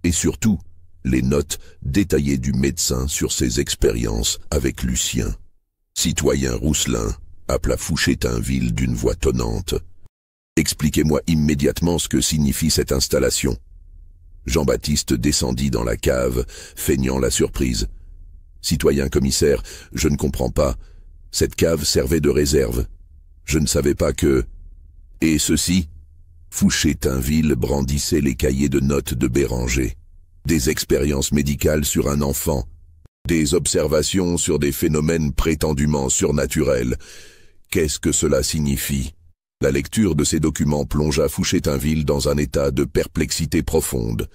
et surtout, les notes détaillées du médecin sur ses expériences avec Lucien. Citoyen Rousselin, appela Fouché-Tinville d'une voix tonnante. Expliquez-moi immédiatement ce que signifie cette installation. Jean-Baptiste descendit dans la cave, feignant la surprise. Citoyen commissaire, je ne comprends pas. Cette cave servait de réserve. Je ne savais pas que... Et ceci? Fouché-Tinville brandissait les cahiers de notes de Béranger. Des expériences médicales sur un enfant. Des observations sur des phénomènes prétendument surnaturels. Qu'est-ce que cela signifie? La lecture de ces documents plongea Fouché-Tinville dans un état de perplexité profonde.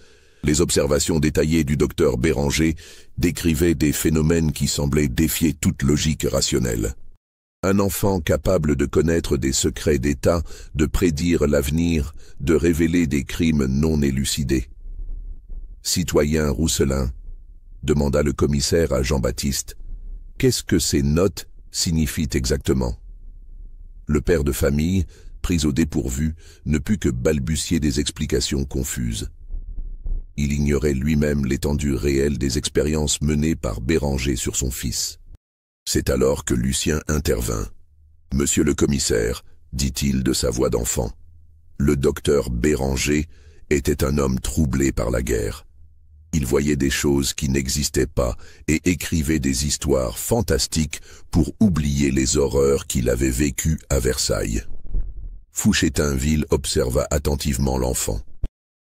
Les observations détaillées du docteur Béranger décrivaient des phénomènes qui semblaient défier toute logique rationnelle. Un enfant capable de connaître des secrets d'État, de prédire l'avenir, de révéler des crimes non élucidés. Citoyen Rousselin, demanda le commissaire à Jean-Baptiste, qu'est-ce que ces notes signifient exactement? Le père de famille, pris au dépourvu, ne put que balbutier des explications confuses. Il ignorait lui-même l'étendue réelle des expériences menées par Béranger sur son fils. C'est alors que Lucien intervint. « Monsieur le commissaire, dit-il de sa voix d'enfant, le docteur Béranger était un homme troublé par la guerre. Il voyait des choses qui n'existaient pas et écrivait des histoires fantastiques pour oublier les horreurs qu'il avait vécues à Versailles. » Fouché-Tinville observa attentivement l'enfant.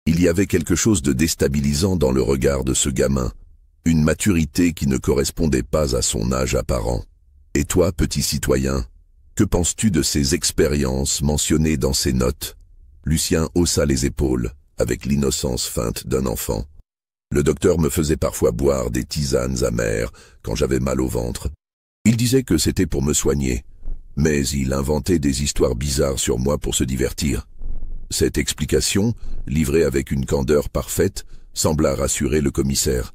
Il y avait quelque chose de déstabilisant dans le regard de ce gamin, une maturité qui ne correspondait pas à son âge apparent. « Et toi, petit citoyen, que penses-tu de ces expériences mentionnées dans ces notes ?» Lucien haussa les épaules, avec l'innocence feinte d'un enfant. Le docteur me faisait parfois boire des tisanes amères quand j'avais mal au ventre. Il disait que c'était pour me soigner, mais il inventait des histoires bizarres sur moi pour se divertir. Cette explication, livrée avec une candeur parfaite, sembla rassurer le commissaire.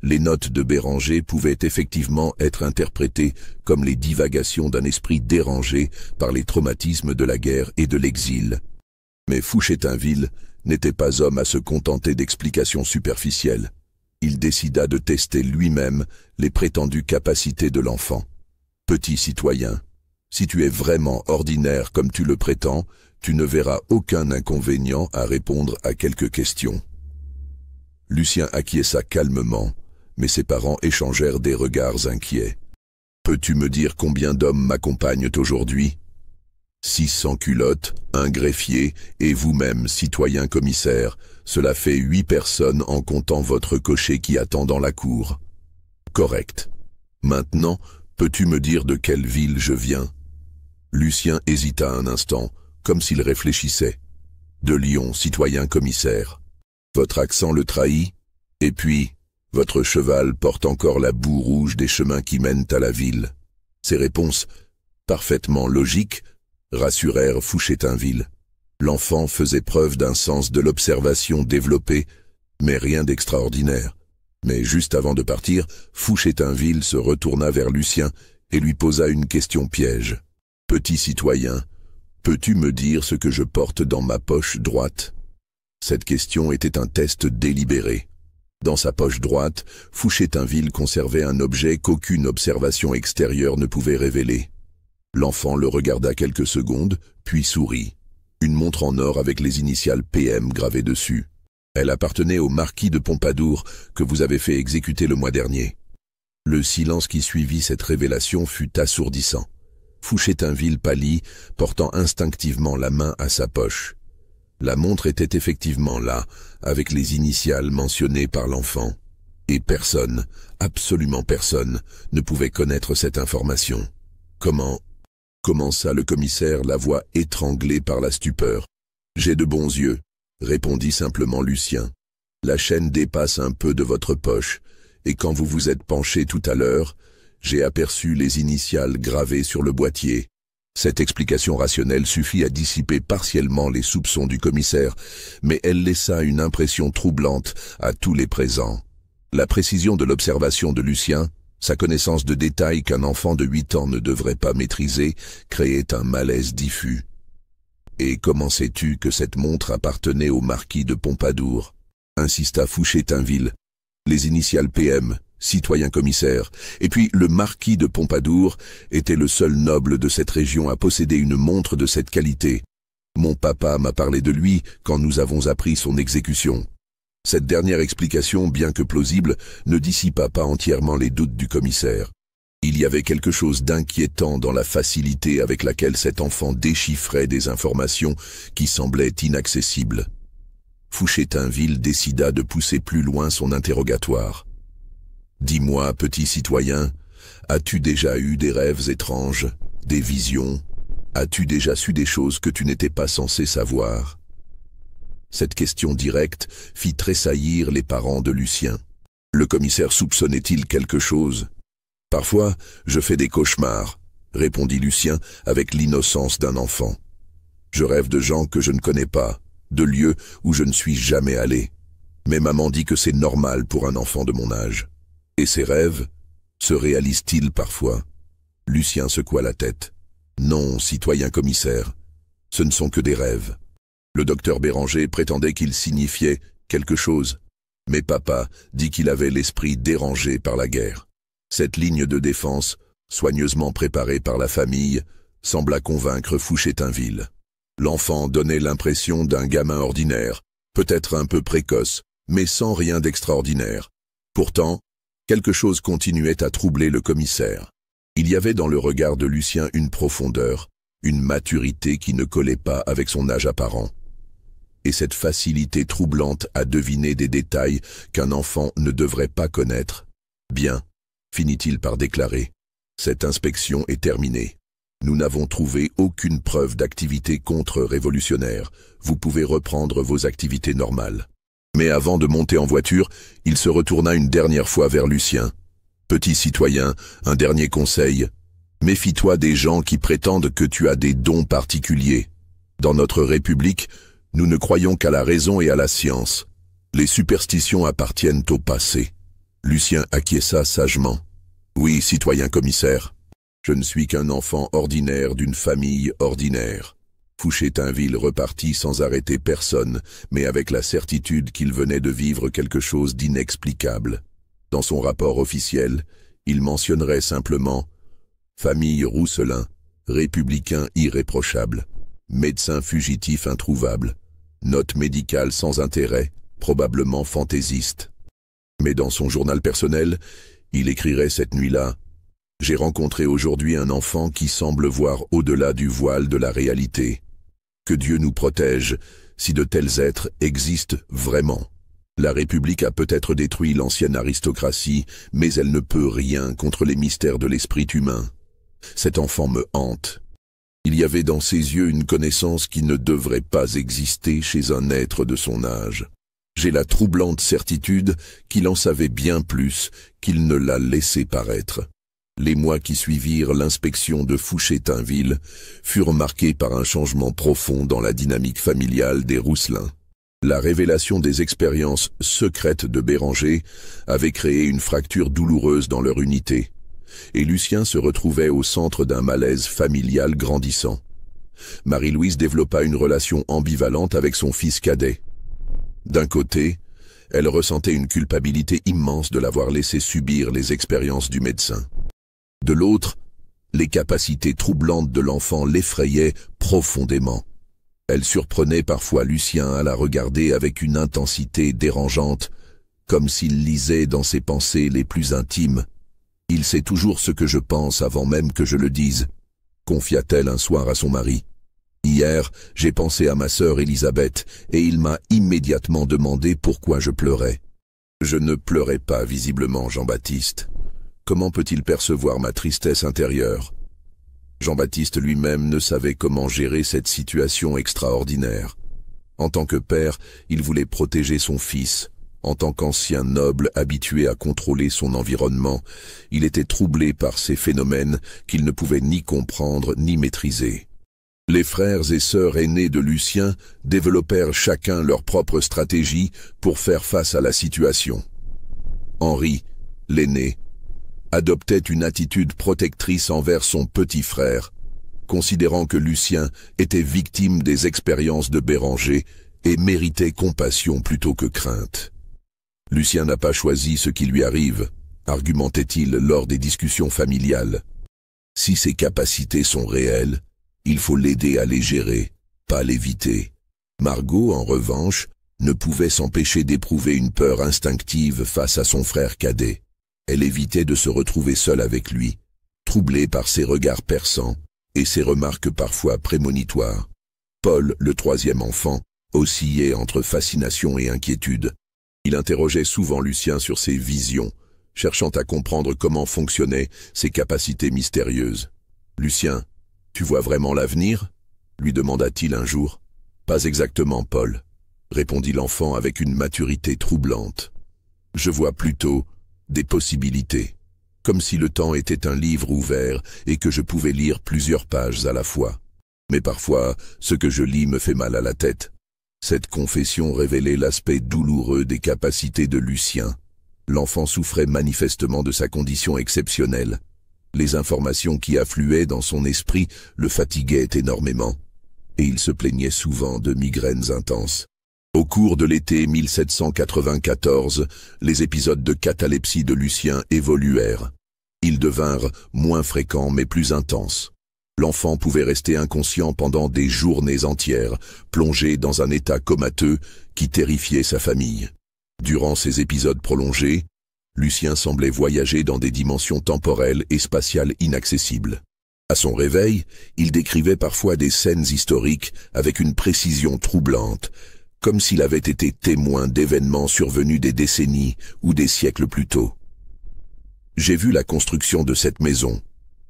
Les notes de Béranger pouvaient effectivement être interprétées comme les divagations d'un esprit dérangé par les traumatismes de la guerre et de l'exil. Mais Fouché-Tinville n'était pas homme à se contenter d'explications superficielles. Il décida de tester lui-même les prétendues capacités de l'enfant. « Petit citoyen, si tu es vraiment ordinaire comme tu le prétends, tu ne verras aucun inconvénient à répondre à quelques questions. » Lucien acquiesça calmement, mais ses parents échangèrent des regards inquiets. « Peux-tu me dire combien d'hommes m'accompagnent aujourd'hui ? » 600 culottes, un greffier et vous-même, citoyen commissaire, cela fait 8 personnes en comptant votre cocher qui attend dans la cour. Correct. Maintenant, peux-tu me dire de quelle ville je viens? Lucien hésita un instant, comme s'il réfléchissait. De Lyon, citoyen commissaire. Votre accent le trahit, et puis, votre cheval porte encore la boue rouge des chemins qui mènent à la ville. Ces réponses, parfaitement logiques, rassurèrent Fouché-Tinville. L'enfant faisait preuve d'un sens de l'observation développé, mais rien d'extraordinaire. Mais juste avant de partir, Fouché-Tinville se retourna vers Lucien et lui posa une question piège. « Petit citoyen, peux-tu me dire ce que je porte dans ma poche droite ?» Cette question était un test délibéré. Dans sa poche droite, Fouché-Tinville conservait un objet qu'aucune observation extérieure ne pouvait révéler. L'enfant le regarda quelques secondes, puis sourit. Une montre en or avec les initiales PM gravées dessus. Elle appartenait au marquis de Pompadour, que vous avez fait exécuter le mois dernier. Le silence qui suivit cette révélation fut assourdissant. Fouché-Tinville pâlit, portant instinctivement la main à sa poche. La montre était effectivement là, avec les initiales mentionnées par l'enfant. Et personne, absolument personne, ne pouvait connaître cette information. Comment commença le commissaire, la voix étranglée par la stupeur. « J'ai de bons yeux, » répondit simplement Lucien. « La chaîne dépasse un peu de votre poche, et quand vous vous êtes penché tout à l'heure, j'ai aperçu les initiales gravées sur le boîtier. Cette explication rationnelle suffit à dissiper partiellement les soupçons du commissaire, mais elle laissa une impression troublante à tous les présents. La précision de l'observation de Lucien, sa connaissance de détails qu'un enfant de 8 ans ne devrait pas maîtriser, créait un malaise diffus. « Et comment sais-tu que cette montre appartenait au marquis de Pompadour ?» insista Fouché-Tinville. Les initiales PM, citoyen commissaire, et puis le marquis de Pompadour était le seul noble de cette région à posséder une montre de cette qualité. Mon papa m'a parlé de lui quand nous avons appris son exécution. Cette dernière explication, bien que plausible, ne dissipa pas entièrement les doutes du commissaire. Il y avait quelque chose d'inquiétant dans la facilité avec laquelle cet enfant déchiffrait des informations qui semblaient inaccessibles. Fouché-Tinville décida de pousser plus loin son interrogatoire. « Dis-moi, petit citoyen, as-tu déjà eu des rêves étranges, des visions? As-tu déjà su des choses que tu n'étais pas censé savoir ?» Cette question directe fit tressaillir les parents de Lucien. Le commissaire soupçonnait-il quelque chose? « Parfois, je fais des cauchemars, » répondit Lucien avec l'innocence d'un enfant. « Je rêve de gens que je ne connais pas, de lieux où je ne suis jamais allé. Mais maman dit que c'est normal pour un enfant de mon âge. Et ces rêves se réalisent-ils parfois ?» Lucien secoua la tête. « Non, citoyen commissaire, ce ne sont que des rêves. » Le docteur Béranger prétendait qu'il signifiait quelque chose, mais papa dit qu'il avait l'esprit dérangé par la guerre. Cette ligne de défense, soigneusement préparée par la famille, sembla convaincre Fouché-Tinville. L'enfant donnait l'impression d'un gamin ordinaire, peut-être un peu précoce, mais sans rien d'extraordinaire. Pourtant, quelque chose continuait à troubler le commissaire. Il y avait dans le regard de Lucien une profondeur, une maturité qui ne collait pas avec son âge apparent. Et cette facilité troublante à deviner des détails qu'un enfant ne devrait pas connaître. « Bien », finit-il par déclarer, « cette inspection est terminée. Nous n'avons trouvé aucune preuve d'activité contre-révolutionnaire. Vous pouvez reprendre vos activités normales. » Mais avant de monter en voiture, il se retourna une dernière fois vers Lucien. « Petit citoyen, un dernier conseil. Méfie-toi des gens qui prétendent que tu as des dons particuliers. Dans notre République, nous ne croyons qu'à la raison et à la science. Les superstitions appartiennent au passé. » Lucien acquiesça sagement. « Oui, citoyen commissaire, je ne suis qu'un enfant ordinaire d'une famille ordinaire. » Fouché-Tinville repartit sans arrêter personne, mais avec la certitude qu'il venait de vivre quelque chose d'inexplicable. Dans son rapport officiel, il mentionnerait simplement « famille Rousselin, républicain irréprochable, médecin fugitif introuvable, note médicale sans intérêt, probablement fantaisiste. » Mais dans son journal personnel, il écrirait cette nuit-là « J'ai rencontré aujourd'hui un enfant qui semble voir au-delà du voile de la réalité. Que Dieu nous protège, si de tels êtres existent vraiment. La République a peut-être détruit l'ancienne aristocratie, mais elle ne peut rien contre les mystères de l'esprit humain. Cet enfant me hante. Il y avait dans ses yeux une connaissance qui ne devrait pas exister chez un être de son âge. J'ai la troublante certitude qu'il en savait bien plus qu'il ne l'a laissé paraître. » Les mois qui suivirent l'inspection de Fouché-Tinville furent marqués par un changement profond dans la dynamique familiale des Rousselin. La révélation des expériences secrètes de Béranger avait créé une fracture douloureuse dans leur unité, et Lucien se retrouvait au centre d'un malaise familial grandissant. Marie-Louise développa une relation ambivalente avec son fils cadet. D'un côté, elle ressentait une culpabilité immense de l'avoir laissé subir les expériences du médecin. De l'autre, les capacités troublantes de l'enfant l'effrayaient profondément. Elle surprenait parfois Lucien à la regarder avec une intensité dérangeante, comme s'il lisait dans ses pensées les plus intimes. « Il sait toujours ce que je pense avant même que je le dise », confia-t-elle un soir à son mari. « Hier, j'ai pensé à ma sœur Élisabeth et il m'a immédiatement demandé pourquoi je pleurais. Je ne pleurais pas visiblement, Jean-Baptiste. Comment peut-il percevoir ma tristesse intérieure ? » Jean-Baptiste lui-même ne savait comment gérer cette situation extraordinaire. En tant que père, il voulait protéger son fils, En tant qu'ancien noble habitué à contrôler son environnement, il était troublé par ces phénomènes qu'il ne pouvait ni comprendre ni maîtriser. Les frères et sœurs aînés de Lucien développèrent chacun leur propre stratégie pour faire face à la situation. Henri, l'aîné, adoptait une attitude protectrice envers son petit frère, considérant que Lucien était victime des expériences de Béranger et méritait compassion plutôt que crainte. « Lucien n'a pas choisi ce qui lui arrive », argumentait-il lors des discussions familiales. « Si ses capacités sont réelles, il faut l'aider à les gérer, pas l'éviter. » Margot, en revanche, ne pouvait s'empêcher d'éprouver une peur instinctive face à son frère cadet. Elle évitait de se retrouver seule avec lui, troublée par ses regards perçants et ses remarques parfois prémonitoires. Paul, le troisième enfant, oscillait entre fascination et inquiétude. Il interrogeait souvent Lucien sur ses visions, cherchant à comprendre comment fonctionnaient ses capacités mystérieuses. « Lucien, tu vois vraiment l'avenir ?» lui demanda-t-il un jour. « Pas exactement, Paul, » répondit l'enfant avec une maturité troublante. « Je vois plutôt des possibilités, comme si le temps était un livre ouvert et que je pouvais lire plusieurs pages à la fois. Mais parfois, ce que je lis me fait mal à la tête. » Cette confession révélait l'aspect douloureux des capacités de Lucien. L'enfant souffrait manifestement de sa condition exceptionnelle. Les informations qui affluaient dans son esprit le fatiguaient énormément, et il se plaignait souvent de migraines intenses. Au cours de l'été 1794, les épisodes de catalepsie de Lucien évoluèrent. Ils devinrent moins fréquents mais plus intenses. L'enfant pouvait rester inconscient pendant des journées entières, plongé dans un état comateux qui terrifiait sa famille. Durant ces épisodes prolongés, Lucien semblait voyager dans des dimensions temporelles et spatiales inaccessibles. À son réveil, il décrivait parfois des scènes historiques avec une précision troublante, comme s'il avait été témoin d'événements survenus des décennies ou des siècles plus tôt. « J'ai vu la construction de cette maison »,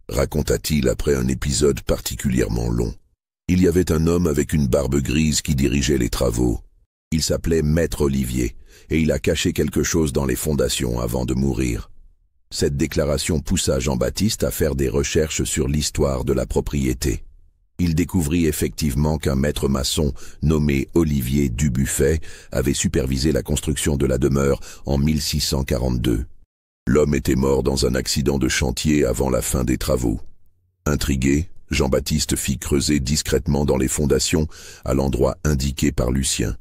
raconta-t-il après un épisode particulièrement long. Il y avait un homme avec une barbe grise qui dirigeait les travaux. Il s'appelait Maître Olivier, et il a caché quelque chose dans les fondations avant de mourir. Cette déclaration poussa Jean-Baptiste à faire des recherches sur l'histoire de la propriété. Il découvrit effectivement qu'un maître maçon nommé Olivier Dubuffet avait supervisé la construction de la demeure en 1642. L'homme était mort dans un accident de chantier avant la fin des travaux. Intrigué, Jean-Baptiste fit creuser discrètement dans les fondations à l'endroit indiqué par Lucien.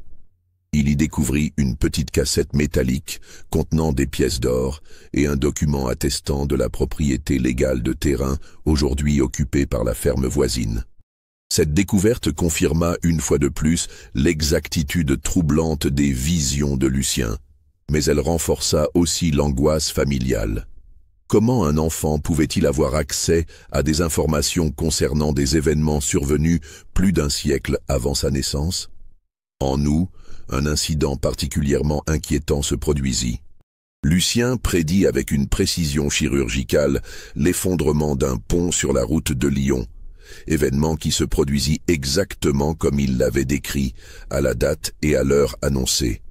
Il y découvrit une petite cassette métallique contenant des pièces d'or et un document attestant de la propriété légale de terrain aujourd'hui occupée par la ferme voisine. Cette découverte confirma une fois de plus l'exactitude troublante des visions de Lucien, mais elle renforça aussi l'angoisse familiale. Comment un enfant pouvait-il avoir accès à des informations concernant des événements survenus plus d'un siècle avant sa naissance? En août, un incident particulièrement inquiétant se produisit. Lucien prédit avec une précision chirurgicale l'effondrement d'un pont sur la route de Lyon, événement qui se produisit exactement comme il l'avait décrit, à la date et à l'heure annoncées.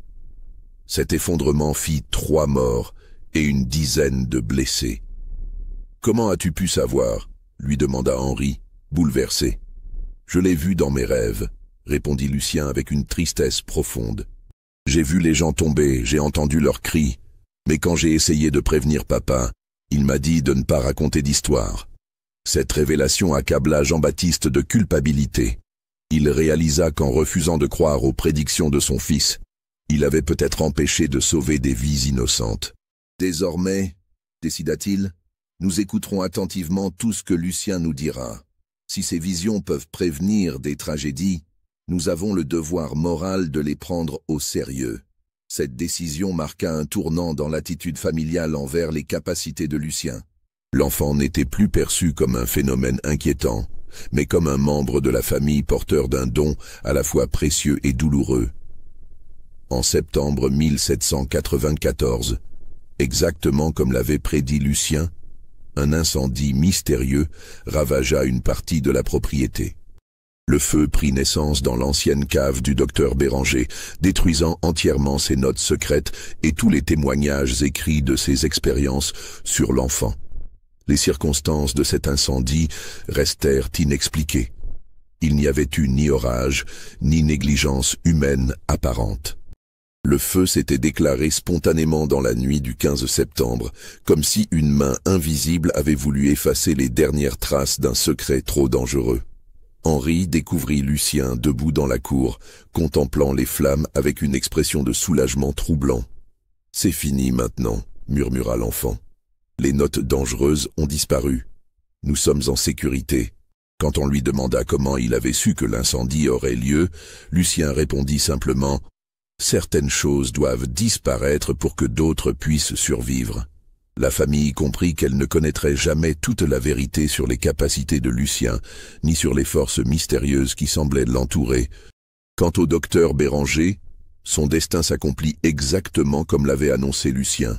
Cet effondrement fit 3 morts et une dizaine de blessés. « Comment as-tu pu savoir ?» lui demanda Henri, bouleversé. « Je l'ai vu dans mes rêves », répondit Lucien avec une tristesse profonde. « J'ai vu les gens tomber, j'ai entendu leurs cris, mais quand j'ai essayé de prévenir papa, il m'a dit de ne pas raconter d'histoire. » Cette révélation accabla Jean-Baptiste de culpabilité. Il réalisa qu'en refusant de croire aux prédictions de son fils, il avait peut-être empêché de sauver des vies innocentes. « Désormais, décida-t-il, nous écouterons attentivement tout ce que Lucien nous dira. Si ces visions peuvent prévenir des tragédies, nous avons le devoir moral de les prendre au sérieux. » Cette décision marqua un tournant dans l'attitude familiale envers les capacités de Lucien. L'enfant n'était plus perçu comme un phénomène inquiétant, mais comme un membre de la famille porteur d'un don à la fois précieux et douloureux. En septembre 1794, exactement comme l'avait prédit Lucien, un incendie mystérieux ravagea une partie de la propriété. Le feu prit naissance dans l'ancienne cave du docteur Béranger, détruisant entièrement ses notes secrètes et tous les témoignages écrits de ses expériences sur l'enfant. Les circonstances de cet incendie restèrent inexpliquées. Il n'y avait eu ni orage, ni négligence humaine apparente. Le feu s'était déclaré spontanément dans la nuit du 15 septembre, comme si une main invisible avait voulu effacer les dernières traces d'un secret trop dangereux. Henri découvrit Lucien debout dans la cour, contemplant les flammes avec une expression de soulagement troublant. « C'est fini maintenant », murmura l'enfant. « Les notes dangereuses ont disparu. Nous sommes en sécurité. » Quand on lui demanda comment il avait su que l'incendie aurait lieu, Lucien répondit simplement « Certaines choses doivent disparaître pour que d'autres puissent survivre. » La famille comprit qu'elle ne connaîtrait jamais toute la vérité sur les capacités de Lucien, ni sur les forces mystérieuses qui semblaient l'entourer. Quant au docteur Béranger, son destin s'accomplit exactement comme l'avait annoncé Lucien.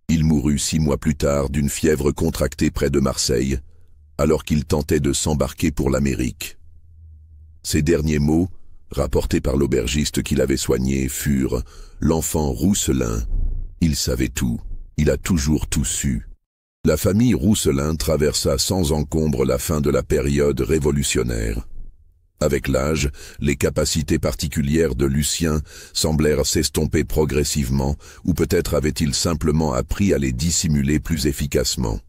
Il mourut 6 mois plus tard d'une fièvre contractée près de Marseille, alors qu'il tentait de s'embarquer pour l'Amérique. Ses derniers mots, rapportés par l'aubergiste qui l'avait soigné, furent « L'enfant Rousselin, il savait tout. Il a toujours tout su. » La famille Rousselin traversa sans encombre la fin de la période révolutionnaire. Avec l'âge, les capacités particulières de Lucien semblèrent s'estomper progressivement, ou peut-être avait-il simplement appris à les dissimuler plus efficacement.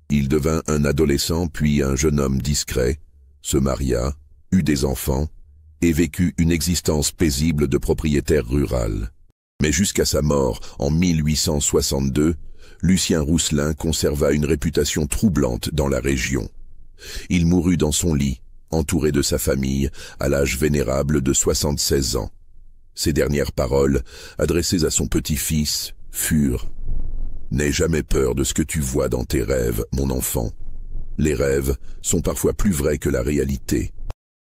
Il devint un adolescent puis un jeune homme discret, se maria, eut des enfants, et vécut une existence paisible de propriétaire rural. Mais jusqu'à sa mort, en 1862, Lucien Rousselin conserva une réputation troublante dans la région. Il mourut dans son lit, entouré de sa famille, à l'âge vénérable de 76 ans. Ses dernières paroles, adressées à son petit-fils, furent « N'aie jamais peur de ce que tu vois dans tes rêves, mon enfant. Les rêves sont parfois plus vrais que la réalité. »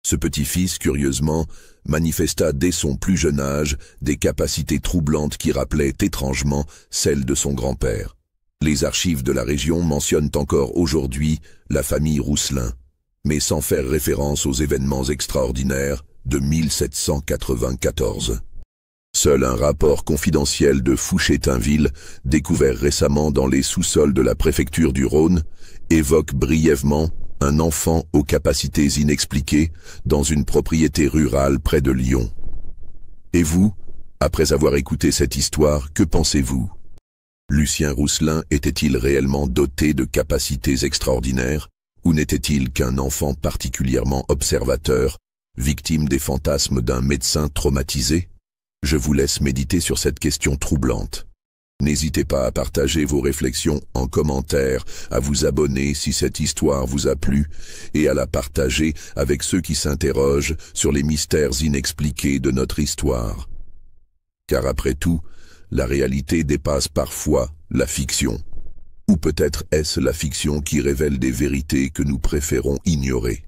Ce petit-fils, curieusement, manifesta dès son plus jeune âge des capacités troublantes qui rappelaient étrangement celles de son grand-père. Les archives de la région mentionnent encore aujourd'hui la famille Rousselin, mais sans faire référence aux événements extraordinaires de 1794. Seul un rapport confidentiel de Fouché-Tinville, découvert récemment dans les sous-sols de la préfecture du Rhône, évoque brièvement un enfant aux capacités inexpliquées dans une propriété rurale près de Lyon. Et vous, après avoir écouté cette histoire, que pensez-vous? Lucien Rousselin était-il réellement doté de capacités extraordinaires, ou n'était-il qu'un enfant particulièrement observateur, victime des fantasmes d'un médecin traumatisé? Je vous laisse méditer sur cette question troublante. N'hésitez pas à partager vos réflexions en commentaire, à vous abonner si cette histoire vous a plu, et à la partager avec ceux qui s'interrogent sur les mystères inexpliqués de notre histoire. Car après tout, la réalité dépasse parfois la fiction. Ou peut-être est-ce la fiction qui révèle des vérités que nous préférons ignorer.